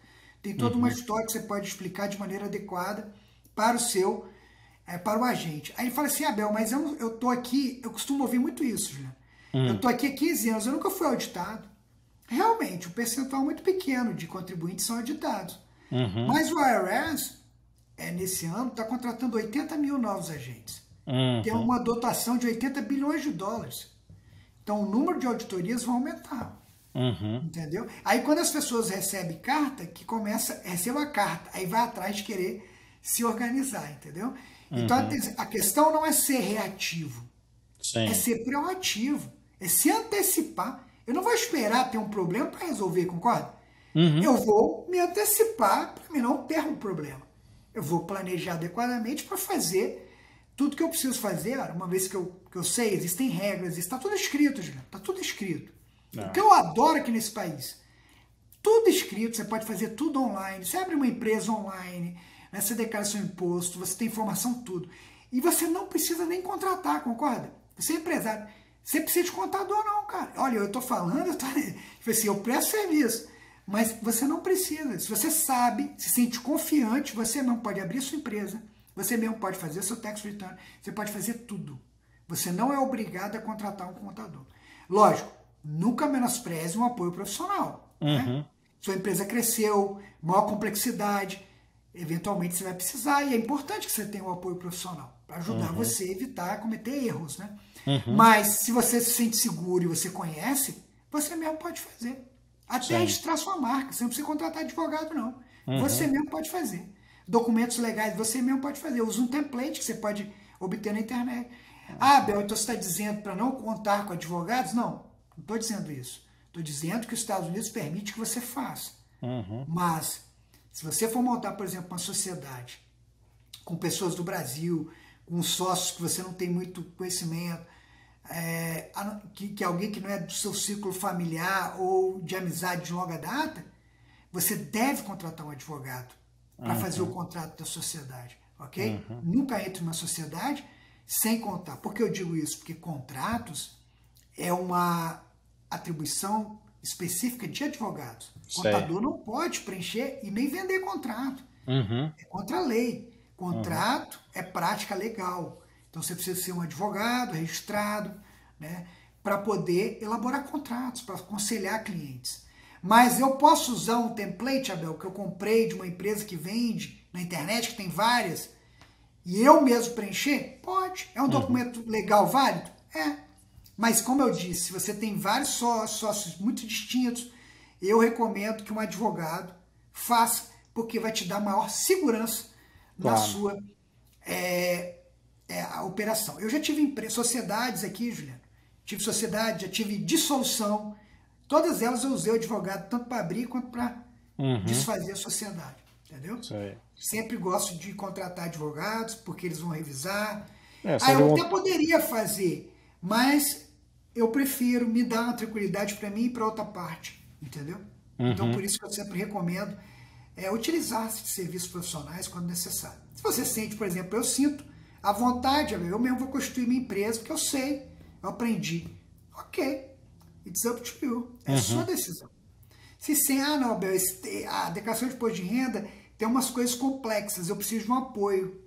Tem toda uma história que você pode explicar de maneira adequada para o agente. Aí ele fala assim, Abel, mas eu estou aqui, eu costumo ouvir muito isso, Juliano. Eu estou aqui há 15 anos, eu nunca fui auditado. Realmente, um percentual muito pequeno de contribuintes são auditados. Mas o IRS, nesse ano, está contratando 80 mil novos agentes. Tem uma dotação de 80 bilhões de dólares. Então, o número de auditorias vai aumentar. Entendeu? Aí, quando as pessoas recebem carta, recebe a carta, aí vai atrás de querer se organizar, entendeu? Então, a questão não é ser reativo. É ser proativo. É se antecipar. Eu não vou esperar ter um problema para resolver, concorda? Eu vou me antecipar para mim não ter um problema. Eu vou planejar adequadamente para fazer tudo que eu preciso fazer. Uma vez que eu sei, existem regras, está tudo escrito, gente. Está tudo escrito. O que eu adoro aqui nesse país, tudo escrito, você pode fazer tudo online. Você abre uma empresa online, né, você declara seu imposto, você tem informação, tudo. E você não precisa nem contratar, concorda? Você é empresário. Você precisa de contador não, cara. Olha, eu estou falando, eu presto serviço. Mas você não precisa. Se você sabe, se sente confiante, você não pode abrir sua empresa. Você mesmo pode fazer seu tax return. Você pode fazer tudo. Você não é obrigado a contratar um contador. Lógico, nunca menospreze um apoio profissional. Né? Sua empresa cresceu, maior complexidade. Eventualmente você vai precisar. E é importante que você tenha um apoio profissional para ajudar você a evitar cometer erros. Né? Mas se você se sente seguro e você conhece, você mesmo pode fazer. Até registrar sua marca. Você não precisa contratar advogado, não. Você mesmo pode fazer. Documentos legais, você mesmo pode fazer. Usa um template que você pode obter na internet. Ah, Bel, então você está dizendo para não contar com advogados? Não estou dizendo isso. Estou dizendo que os Estados Unidos permite que você faça. Mas, se você for montar, por exemplo, uma sociedade com pessoas do Brasil, com sócios que você não tem muito conhecimento, que alguém que não é do seu círculo familiar ou de amizade de longa data, você deve contratar um advogado para fazer o contrato da sociedade, ok? Nunca entre numa sociedade sem contar. Por que eu digo isso? Porque contratos é uma atribuição específica de advogados. O contador não pode preencher e nem vender contrato. É contra a lei. Contrato é prática legal. Então você precisa ser um advogado registrado, né, para poder elaborar contratos, para aconselhar clientes. Mas eu posso usar um template, Abel, que eu comprei de uma empresa que vende na internet, que tem várias, e eu mesmo preencher? Pode. É um documento legal, válido? É. Mas, como eu disse, se você tem vários sócios muito distintos, eu recomendo que um advogado faça, porque vai te dar maior segurança na sua a operação. Eu já tive sociedades aqui, Juliano. Tive sociedade, já tive dissolução. Todas elas eu usei o advogado tanto para abrir quanto para desfazer a sociedade. Entendeu? Sempre gosto de contratar advogados, porque eles vão revisar. Eu até poderia fazer, mas eu prefiro me dar uma tranquilidade para mim e para outra parte. Entendeu? Então, por isso que eu sempre recomendo utilizar serviços profissionais quando necessário. Se você sente, por exemplo, eu sinto à vontade, eu mesmo vou constituir minha empresa, porque eu sei, eu aprendi. Ok, it's up to you. É sua decisão. Se sim, não, Abel, a declaração de imposto de renda tem umas coisas complexas, eu preciso de um apoio.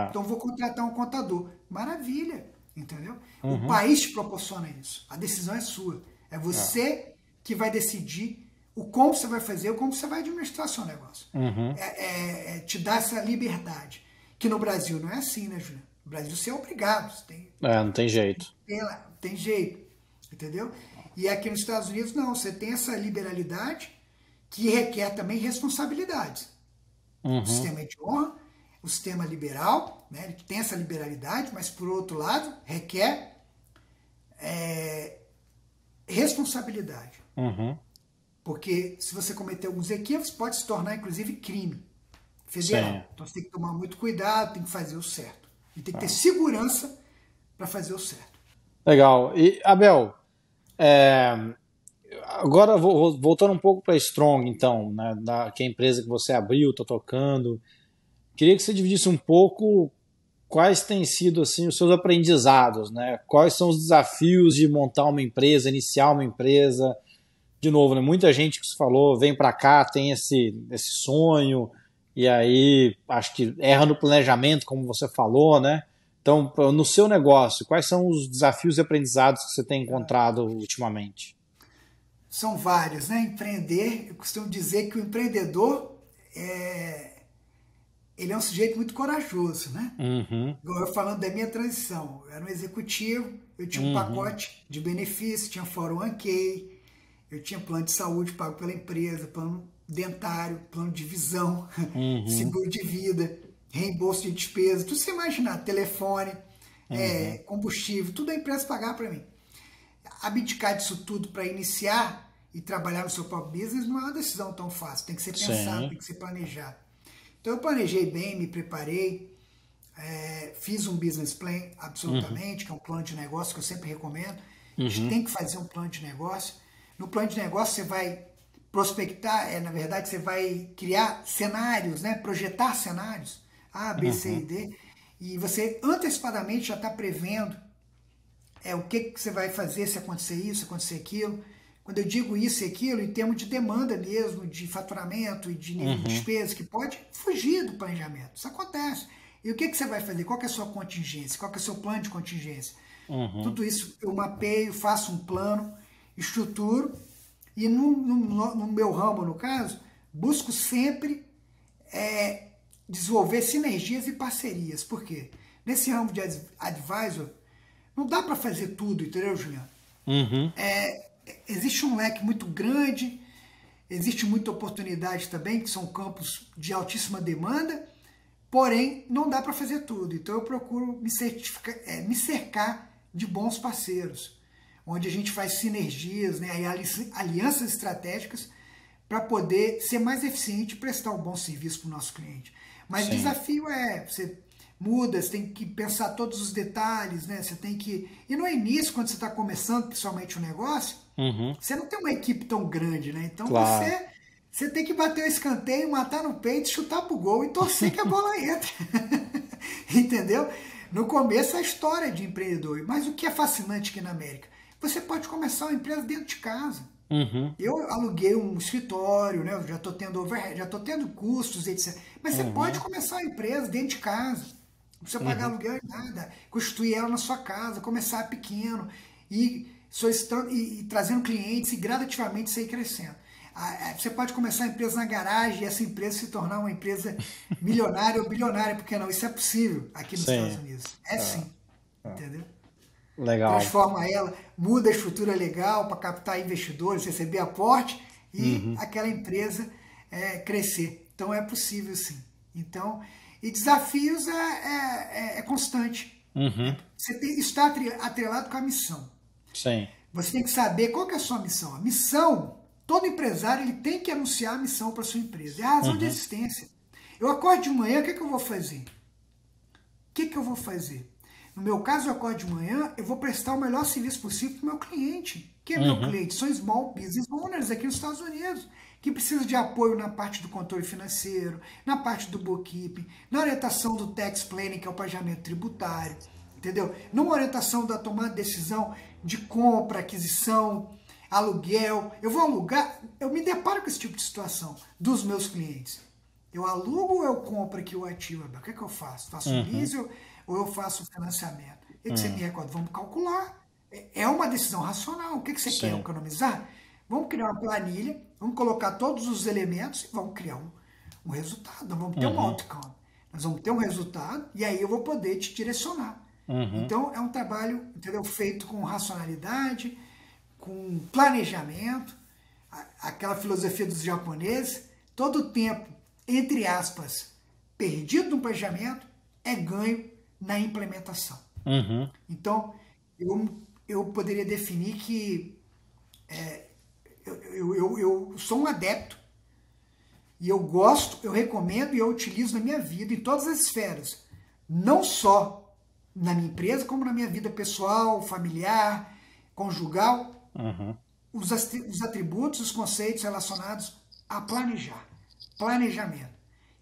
Então vou contratar um contador. Maravilha, entendeu? O país te proporciona isso. A decisão é sua. É você que vai decidir o como você vai fazer, o como você vai administrar seu negócio. Te dá essa liberdade. Que no Brasil não é assim, né, Juliano? No Brasil você é obrigado. Não tem jeito. Tem jeito, entendeu? E aqui nos Estados Unidos, não. Você tem essa liberalidade que requer também responsabilidades. O sistema é de honra, o sistema liberal, né, ele tem essa liberalidade, mas, por outro lado, requer responsabilidade. Porque se você cometer alguns equívocos, pode se tornar, inclusive, crime federal. Então você tem que tomar muito cuidado, tem que fazer o certo. E tem que ter segurança para fazer o certo. Legal. E, Abel, agora voltando um pouco para a Strong, então, né, que é a empresa que você abriu, está tocando, queria que você dividisse um pouco quais têm sido assim, os seus aprendizados, né? Quais são os desafios de montar uma empresa, iniciar uma empresa. De novo, né, muita gente que você falou, vem para cá, tem esse sonho, e aí acho que erra no planejamento, como você falou, né? Então, no seu negócio, quais são os desafios e aprendizados que você tem encontrado ultimamente? São vários, né? Empreender, eu costumo dizer que o empreendedor ele é um sujeito muito corajoso, né? Eu falando da minha transição, eu era um executivo, eu tinha um pacote de benefícios, tinha 401k, eu tinha plano de saúde pago pela empresa, plano dentário, plano de visão, seguro de vida, reembolso de despesas, tudo você imaginar, telefone, combustível, tudo a empresa pagava para mim. Abdicar disso tudo para iniciar e trabalhar no seu próprio business não é uma decisão tão fácil, tem que ser pensado, tem que ser planejado. Então eu planejei bem, me preparei, fiz um business plan, absolutamente, que é um plano de negócio que eu sempre recomendo. A gente tem que fazer um plano de negócio. No plano de negócio você vai prospectar, na verdade você vai criar cenários, né? Projetar cenários, A, B, C e D, e você antecipadamente já está prevendo o que você vai fazer se acontecer isso, se acontecer aquilo. Quando eu digo isso e aquilo, em termos de demanda mesmo, de faturamento e de nível de despesa, que pode fugir do planejamento. Isso acontece. E o que você vai fazer? Qual que é a sua contingência? Qual que é o seu plano de contingência? Tudo isso eu mapeio, faço um plano, estruturo, e no meu ramo, no caso, busco sempre desenvolver sinergias e parcerias. Por quê? Nesse ramo de advisor, não dá para fazer tudo, entendeu, Juliano? Existe um leque muito grande, existe muita oportunidade também, que são campos de altíssima demanda, porém não dá para fazer tudo. Então eu procuro me cercar de bons parceiros, onde a gente faz sinergias, né, alianças estratégicas para poder ser mais eficiente e prestar um bom serviço para o nosso cliente. Mas o desafio é você muda, você tem que pensar todos os detalhes, né? Você tem que... E no início, quando você está começando, principalmente o negócio, você não tem uma equipe tão grande, né? Então Claro. você tem que bater o escanteio, matar no peito, chutar pro gol e torcer que a bola entre. Entendeu? No começo é a história de empreendedor. Mas o que é fascinante aqui na América? Você pode começar uma empresa dentro de casa. Eu aluguei um escritório, né? Eu já estou tendo overhead, já estou tendo custos, etc. Mas você pode começar a empresa dentro de casa. Não precisa pagar aluguel e nada. Constituir ela na sua casa, começar pequeno e solicitando e trazendo clientes e gradativamente você ir crescendo. Você pode começar a empresa na garagem e essa empresa se tornar uma empresa milionária ou bilionária, porque não? Isso é possível aqui nos Estados Unidos. É sim. Entendeu? Legal. Transforma ela, muda a estrutura legal para captar investidores, receber aporte e aquela empresa crescer. Então é possível sim. Então, e desafios é constante. Isso está atrelado com a missão. Sim. Você tem que saber qual que é a sua missão. A missão, todo empresário ele tem que anunciar a missão para sua empresa. É a razão de existência. Eu acordo de manhã, o que eu vou fazer? O que eu vou fazer? No meu caso, eu acordo de manhã, eu vou prestar o melhor serviço possível para o meu cliente. Quem é meu cliente? São small business owners aqui nos Estados Unidos, que precisam de apoio na parte do controle financeiro, na parte do bookkeeping, na orientação do tax planning, que é o planejamento tributário, entendeu? Numa orientação da tomada de decisão de compra, aquisição, aluguel. Eu vou alugar, eu me deparo com esse tipo de situação dos meus clientes. Eu alugo ou eu compro aqui o ativo? O que eu faço? Faço um lease ou eu faço o financiamento? O que você me recorda? Vamos calcular. É uma decisão racional. O que você quer economizar? Vamos criar uma planilha, vamos colocar todos os elementos e vamos criar um resultado. Nós vamos ter um outcome. Nós vamos ter um resultado e aí eu vou poder te direcionar. Então é um trabalho, entendeu, feito com racionalidade, com planejamento, aquela filosofia dos japoneses, todo o tempo, entre aspas, perdido no planejamento é ganho na implementação. Então, eu poderia definir que eu sou um adepto e eu gosto, eu recomendo e eu utilizo na minha vida, em todas as esferas. Não só na minha empresa, como na minha vida pessoal, familiar, conjugal, os atributos, os conceitos relacionados a planejar. Planejamento.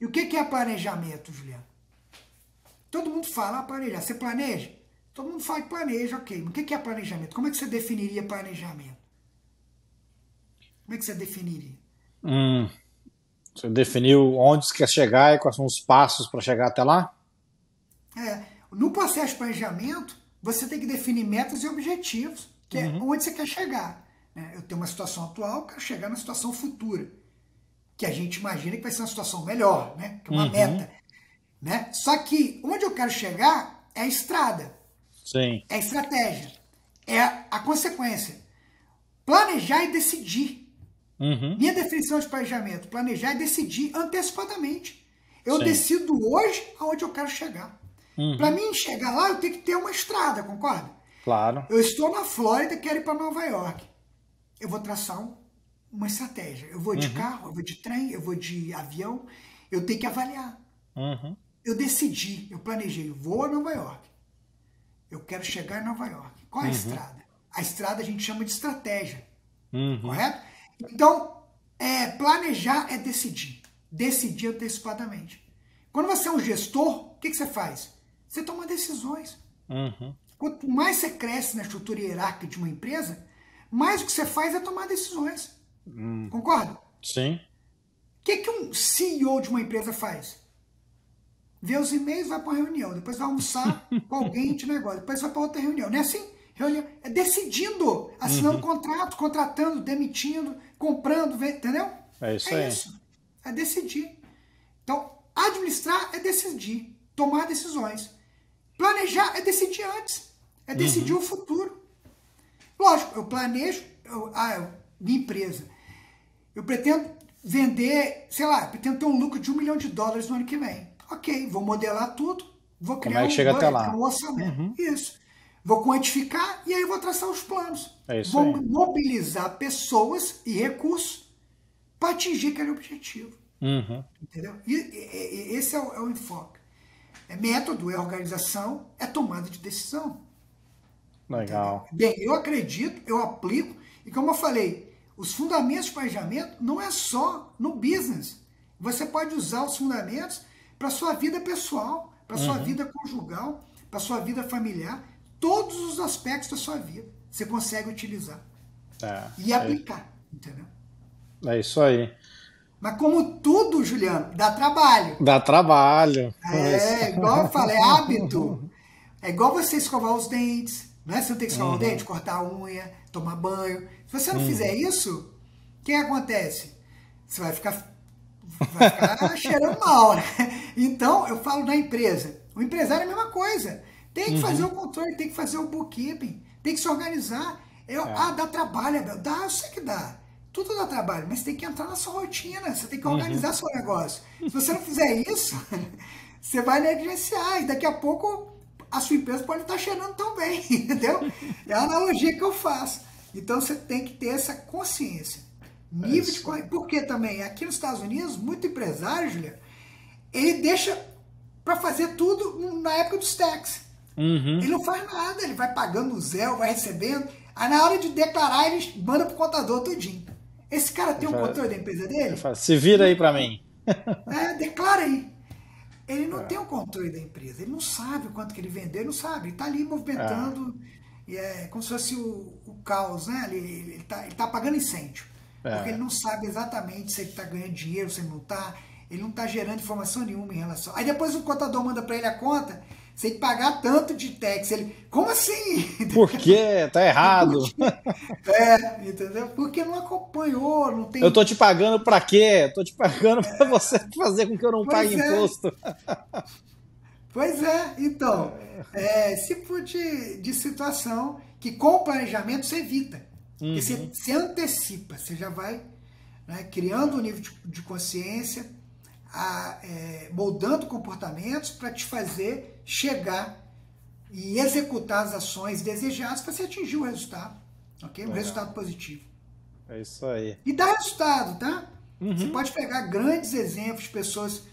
E o que é planejamento, Juliano? Todo mundo fala planejar. Você planeja? Todo mundo fala que planeja, ok. Mas o que é planejamento? Como é que você definiria planejamento? Como é que você definiria? Você definiu onde você quer chegar e quais são os passos para chegar até lá? No processo de planejamento, você tem que definir metas e objetivos, que é onde você quer chegar. Eu tenho uma situação atual, quero chegar na situação futura, que a gente imagina que vai ser uma situação melhor, né? Que é uma meta. Né? Só que onde eu quero chegar é a estrada. Sim. É a estratégia. É a consequência. Planejar e decidir. Minha definição de planejamento. Planejar e decidir antecipadamente. Eu decido hoje aonde eu quero chegar. Para mim chegar lá, eu tenho que ter uma estrada, concorda? Claro. Eu estou na Flórida e quero ir para Nova York. Eu vou traçar uma estratégia. Eu vou de carro, eu vou de trem, eu vou de avião. Eu tenho que avaliar. Eu decidi, eu planejei, vou a Nova York. Eu quero chegar em Nova York. Qual é a estrada? A estrada a gente chama de estratégia. Correto? Então, planejar é decidir. Decidir antecipadamente. Quando você é um gestor, o que você faz? Você toma decisões. Quanto mais você cresce na estrutura hierárquica de uma empresa, mais o que você faz é tomar decisões. Concorda? Sim. O que um CEO de uma empresa faz? Vê os e-mails, vai para uma reunião, depois vai almoçar com alguém de negócio, depois vai para outra reunião. Não é assim? Reunião. É decidindo, assinando contrato, contratando, demitindo, comprando, entendeu? É isso aí. Isso. É decidir. Então, administrar é decidir, tomar decisões. Planejar é decidir antes. É decidir o futuro. Lógico, eu planejo, minha empresa. Eu pretendo vender, sei lá, pretendo ter um lucro de $1 milhão no ano que vem. Ok, vou modelar tudo, vou criar um orçamento. Isso. Vou quantificar e aí vou traçar os planos. Vou mobilizar pessoas e recursos para atingir aquele objetivo. Entendeu? E esse é o enfoque. É método, é organização, é tomada de decisão. Legal. Bem, eu acredito, eu aplico, e como eu falei, os fundamentos de planejamento não é só no business. Você pode usar os fundamentos para a sua vida pessoal, para a sua vida conjugal, para a sua vida familiar, todos os aspectos da sua vida. Você consegue utilizar e aplicar, entendeu? É isso aí. Mas como tudo, Juliano, dá trabalho. Dá trabalho. Igual eu falo, é hábito. É igual você escovar os dentes, não é? Você não tem que escovar o dente, cortar a unha, tomar banho. Se você não fizer isso, o que acontece? Você vai ficar cheirando mal, né? Então, eu falo da empresa. O empresário é a mesma coisa. Tem que fazer o controle, tem que fazer o bookkeeping, tem que se organizar. Dá trabalho, Abel. Dá, eu sei que dá. Tudo dá trabalho, mas tem que entrar na sua rotina, você tem que organizar seu negócio. Se você não fizer isso, você vai negligenciar e daqui a pouco a sua empresa pode estar cheirando tão bem, entendeu? É a analogia que eu faço. Então você tem que ter essa consciência. Nível de... Porque também, aqui nos Estados Unidos, muito empresário, Juliano, ele deixa para fazer tudo na época dos tax. Ele não faz nada, ele vai pagando o zero, vai recebendo. Aí na hora de declarar, ele manda pro contador tudinho. Esse cara tem um controle da empresa dele? Se vira aí para mim. Declara aí. Ele não tem o controle da empresa, ele não sabe o quanto que ele vendeu, ele não sabe. Ele está ali movimentando, como se fosse o caos, né? Ele tá apagando incêndio. Porque ele não sabe exatamente se ele está ganhando dinheiro, se ele não está. Ele não está gerando informação nenhuma em relação. Aí depois o contador manda para ele a conta, você tem que pagar tanto de tax. Ele, como assim? Por quê? Tá errado. Entendeu? Porque não acompanhou, não tem... Eu tô te pagando pra quê? Tô te pagando pra você fazer com que eu não pague imposto. Pois é, então, esse tipo de situação que com o planejamento você evita. Porque você se antecipa, você já vai, né, criando um nível de consciência, moldando comportamentos para te fazer chegar e executar as ações desejadas para você atingir o resultado, ok? Um resultado positivo. É isso aí. E dá resultado, tá? Você pode pegar grandes exemplos de pessoas,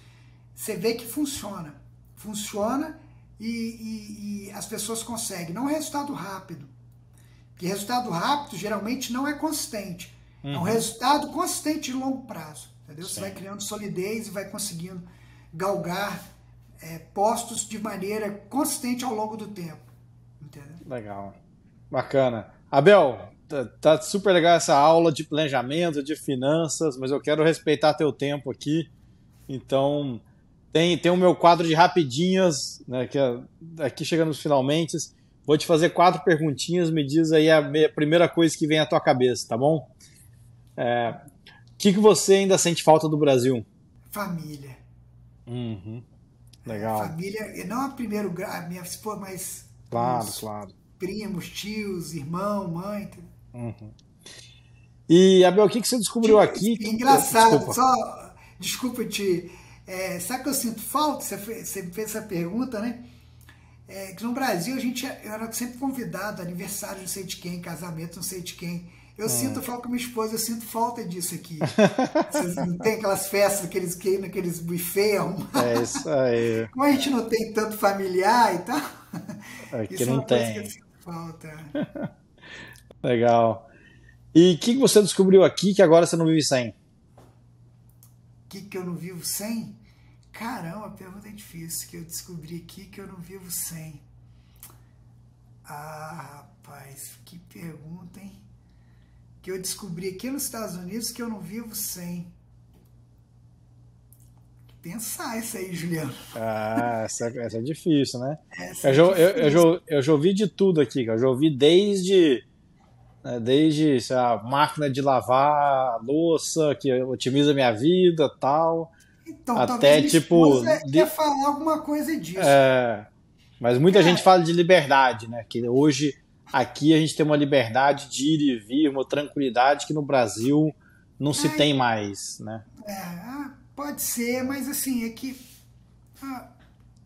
você vê que funciona. Funciona e as pessoas conseguem. Não é um resultado rápido. Porque resultado rápido geralmente não é consistente. É um resultado consistente de longo prazo. Entendeu? Você vai criando solidez e vai conseguindo galgar postos de maneira consistente ao longo do tempo. Entendeu? Legal. Bacana. Abel, tá super legal essa aula de planejamento, de finanças, mas eu quero respeitar teu tempo aqui. Então, tem o meu quadro de rapidinhas, né, que aqui chegando nos finalmente. Vou te fazer 4 perguntinhas, me diz aí a primeira coisa que vem à tua cabeça, tá bom? O que você ainda sente falta do Brasil? Família. Legal. Família, e não a primeiro grau, a minha esposa, mas Claro. primos, tios, irmão, mãe. E, Abel, o que você descobriu aqui? Engraçado, desculpa te... sabe que eu sinto falta? Você me fez essa pergunta, né? Que no Brasil eu era sempre convidado, aniversário não sei de quem, casamento não sei de quem. Eu falo com minha esposa, eu sinto falta disso aqui. Vocês não tem aquelas festas, naqueles buffet arrumados. É isso aí. Como a gente não tem tanto familiar e tal, Aqui isso não é uma coisa tem. que eu sinto falta. Legal. E o que você descobriu aqui que agora você não vive sem? O que eu não vivo sem? Caramba, a pergunta é difícil. Que eu descobri aqui que eu não vivo sem. Rapaz, que pergunta, hein? Que eu descobri aqui nos Estados Unidos que eu não vivo sem. Pensar isso aí, Juliano. Essa é difícil, né? Eu já ouvi de tudo aqui, cara. Eu já ouvi desde sei lá, máquina de lavar louça, que otimiza minha vida, tal. Então, até tipo. Quer falar alguma coisa disso. Mas muita gente fala de liberdade, né? Que hoje aqui a gente tem uma liberdade de ir e vir, uma tranquilidade que no Brasil não se tem mais, né? Pode ser, mas assim, é que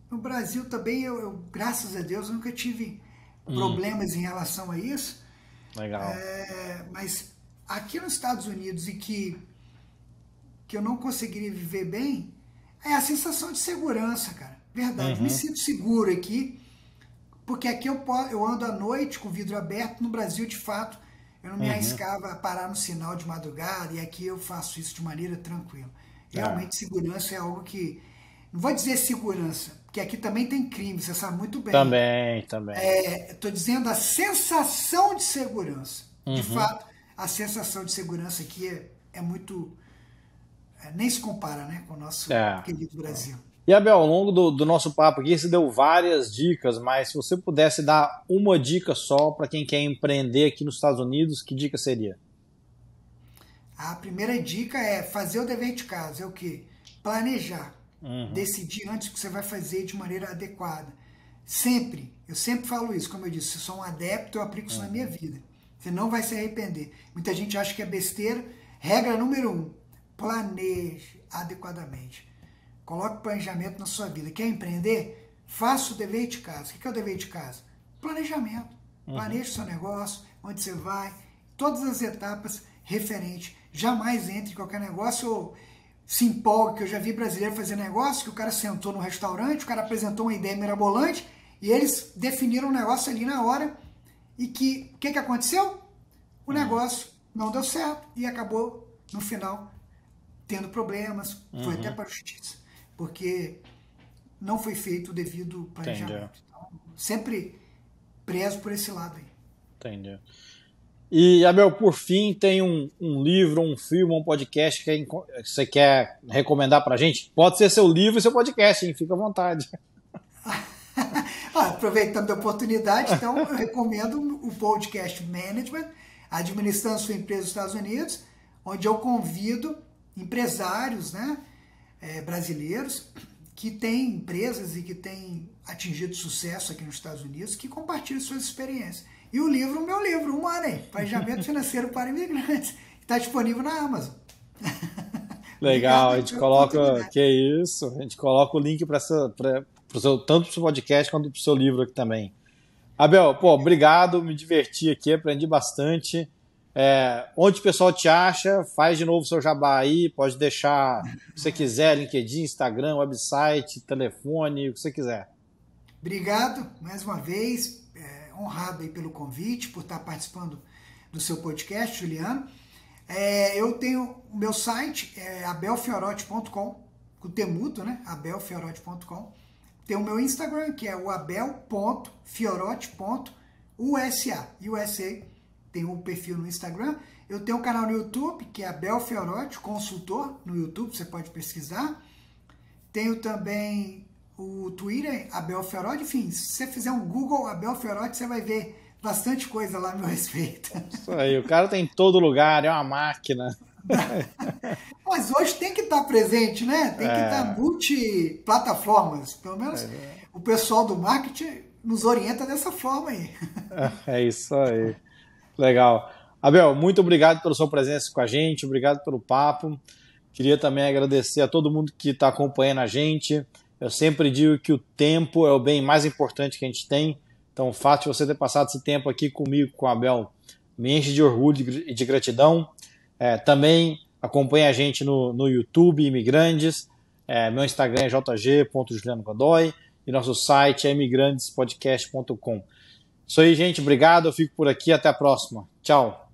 no Brasil também, eu graças a Deus, nunca tive problemas em relação a isso. Legal. Mas aqui nos Estados Unidos, e que eu não conseguiria viver bem, é a sensação de segurança, cara. Verdade. Me sinto seguro aqui, porque aqui eu ando à noite com o vidro aberto. No Brasil, de fato, eu não me arriscava a parar no sinal de madrugada, e aqui eu faço isso de maneira tranquila. Realmente, segurança é algo que... Não vou dizer segurança, porque aqui também tem crime, você sabe muito bem. Também. Estou dizendo a sensação de segurança. De fato, a sensação de segurança aqui é muito... nem se compara, né, com o nosso querido Brasil. E, Abel, ao longo do nosso papo aqui, você deu várias dicas, mas se você pudesse dar uma dica só para quem quer empreender aqui nos Estados Unidos, que dica seria? A primeira dica é fazer o dever de casa. É o quê? Planejar. Decidir antes o que você vai fazer de maneira adequada. Sempre. Eu sempre falo isso, como eu disse, se eu sou um adepto, eu aplico isso na minha vida. Você não vai se arrepender. Muita gente acha que é besteira. Regra número 1, planeje adequadamente. Coloque planejamento na sua vida. Quer empreender? Faça o dever de casa. O que é o dever de casa? Planejamento. Planeje o seu negócio, onde você vai, todas as etapas referentes. Jamais entre em qualquer negócio ou se empolgue, que eu já vi brasileiro fazer negócio, que o cara sentou no restaurante, o cara apresentou uma ideia mirabolante e eles definiram o negócio ali na hora e que o que aconteceu? O negócio não deu certo e acabou, no final, tendo problemas, foi até para a justiça, porque não foi feito o devido planejamento. Então, sempre prezo por esse lado aí. Entendi. E, Abel, por fim, tem um livro, um filme, um podcast que você quer recomendar pra gente? Pode ser seu livro e seu podcast, hein? Fica à vontade. Aproveitando a oportunidade, então, eu recomendo o podcast Management, Administrando Sua Empresa nos Estados Unidos, onde eu convido empresários, né, brasileiros que têm empresas e que têm atingido sucesso aqui nos Estados Unidos, que compartilham suas experiências. E o livro, o meu livro, o Money, Planejamento Financeiro para Imigrantes, está disponível na Amazon. Legal, a gente coloca, que isso, a gente coloca o link para tanto para o seu podcast quanto para o seu livro aqui também. Abel, obrigado, me diverti aqui, aprendi bastante. Onde o pessoal te acha, faz de novo o seu jabá aí, pode deixar o que você quiser, LinkedIn, Instagram, website, telefone, o que você quiser. Obrigado, mais uma vez, honrado aí pelo convite, por estar participando do seu podcast, Juliano. Eu tenho o meu site, abelfiorotti.com, com o temudo, né? abelfiorotti.com. Tem o meu Instagram, que é o abel.fiorotti.usa. Tem um perfil no Instagram. Eu tenho um canal no YouTube, que é Abel Fiorotti, consultor no YouTube, você pode pesquisar. Tenho também o Twitter, Abel Fiorotti. Enfim, se você fizer um Google Abel Fiorotti, você vai ver bastante coisa lá a meu respeito. Isso aí, o cara tá em todo lugar, é uma máquina. Mas hoje tem que estar presente, né? Tem que estar multiplataformas. Pelo menos o pessoal do marketing nos orienta dessa forma aí. É isso aí. Legal. Abel, muito obrigado pela sua presença com a gente, obrigado pelo papo. Queria também agradecer a todo mundo que está acompanhando a gente. Eu sempre digo que o tempo é o bem mais importante que a gente tem. Então, o fato de você ter passado esse tempo aqui comigo, com a Abel, me enche de orgulho e de gratidão. Também acompanhe a gente no YouTube, Imigrantes. Meu Instagram é jg.julianogodoy e nosso site é imigrantespodcast.com. Isso aí, gente. Obrigado. Eu fico por aqui. Até a próxima. Tchau.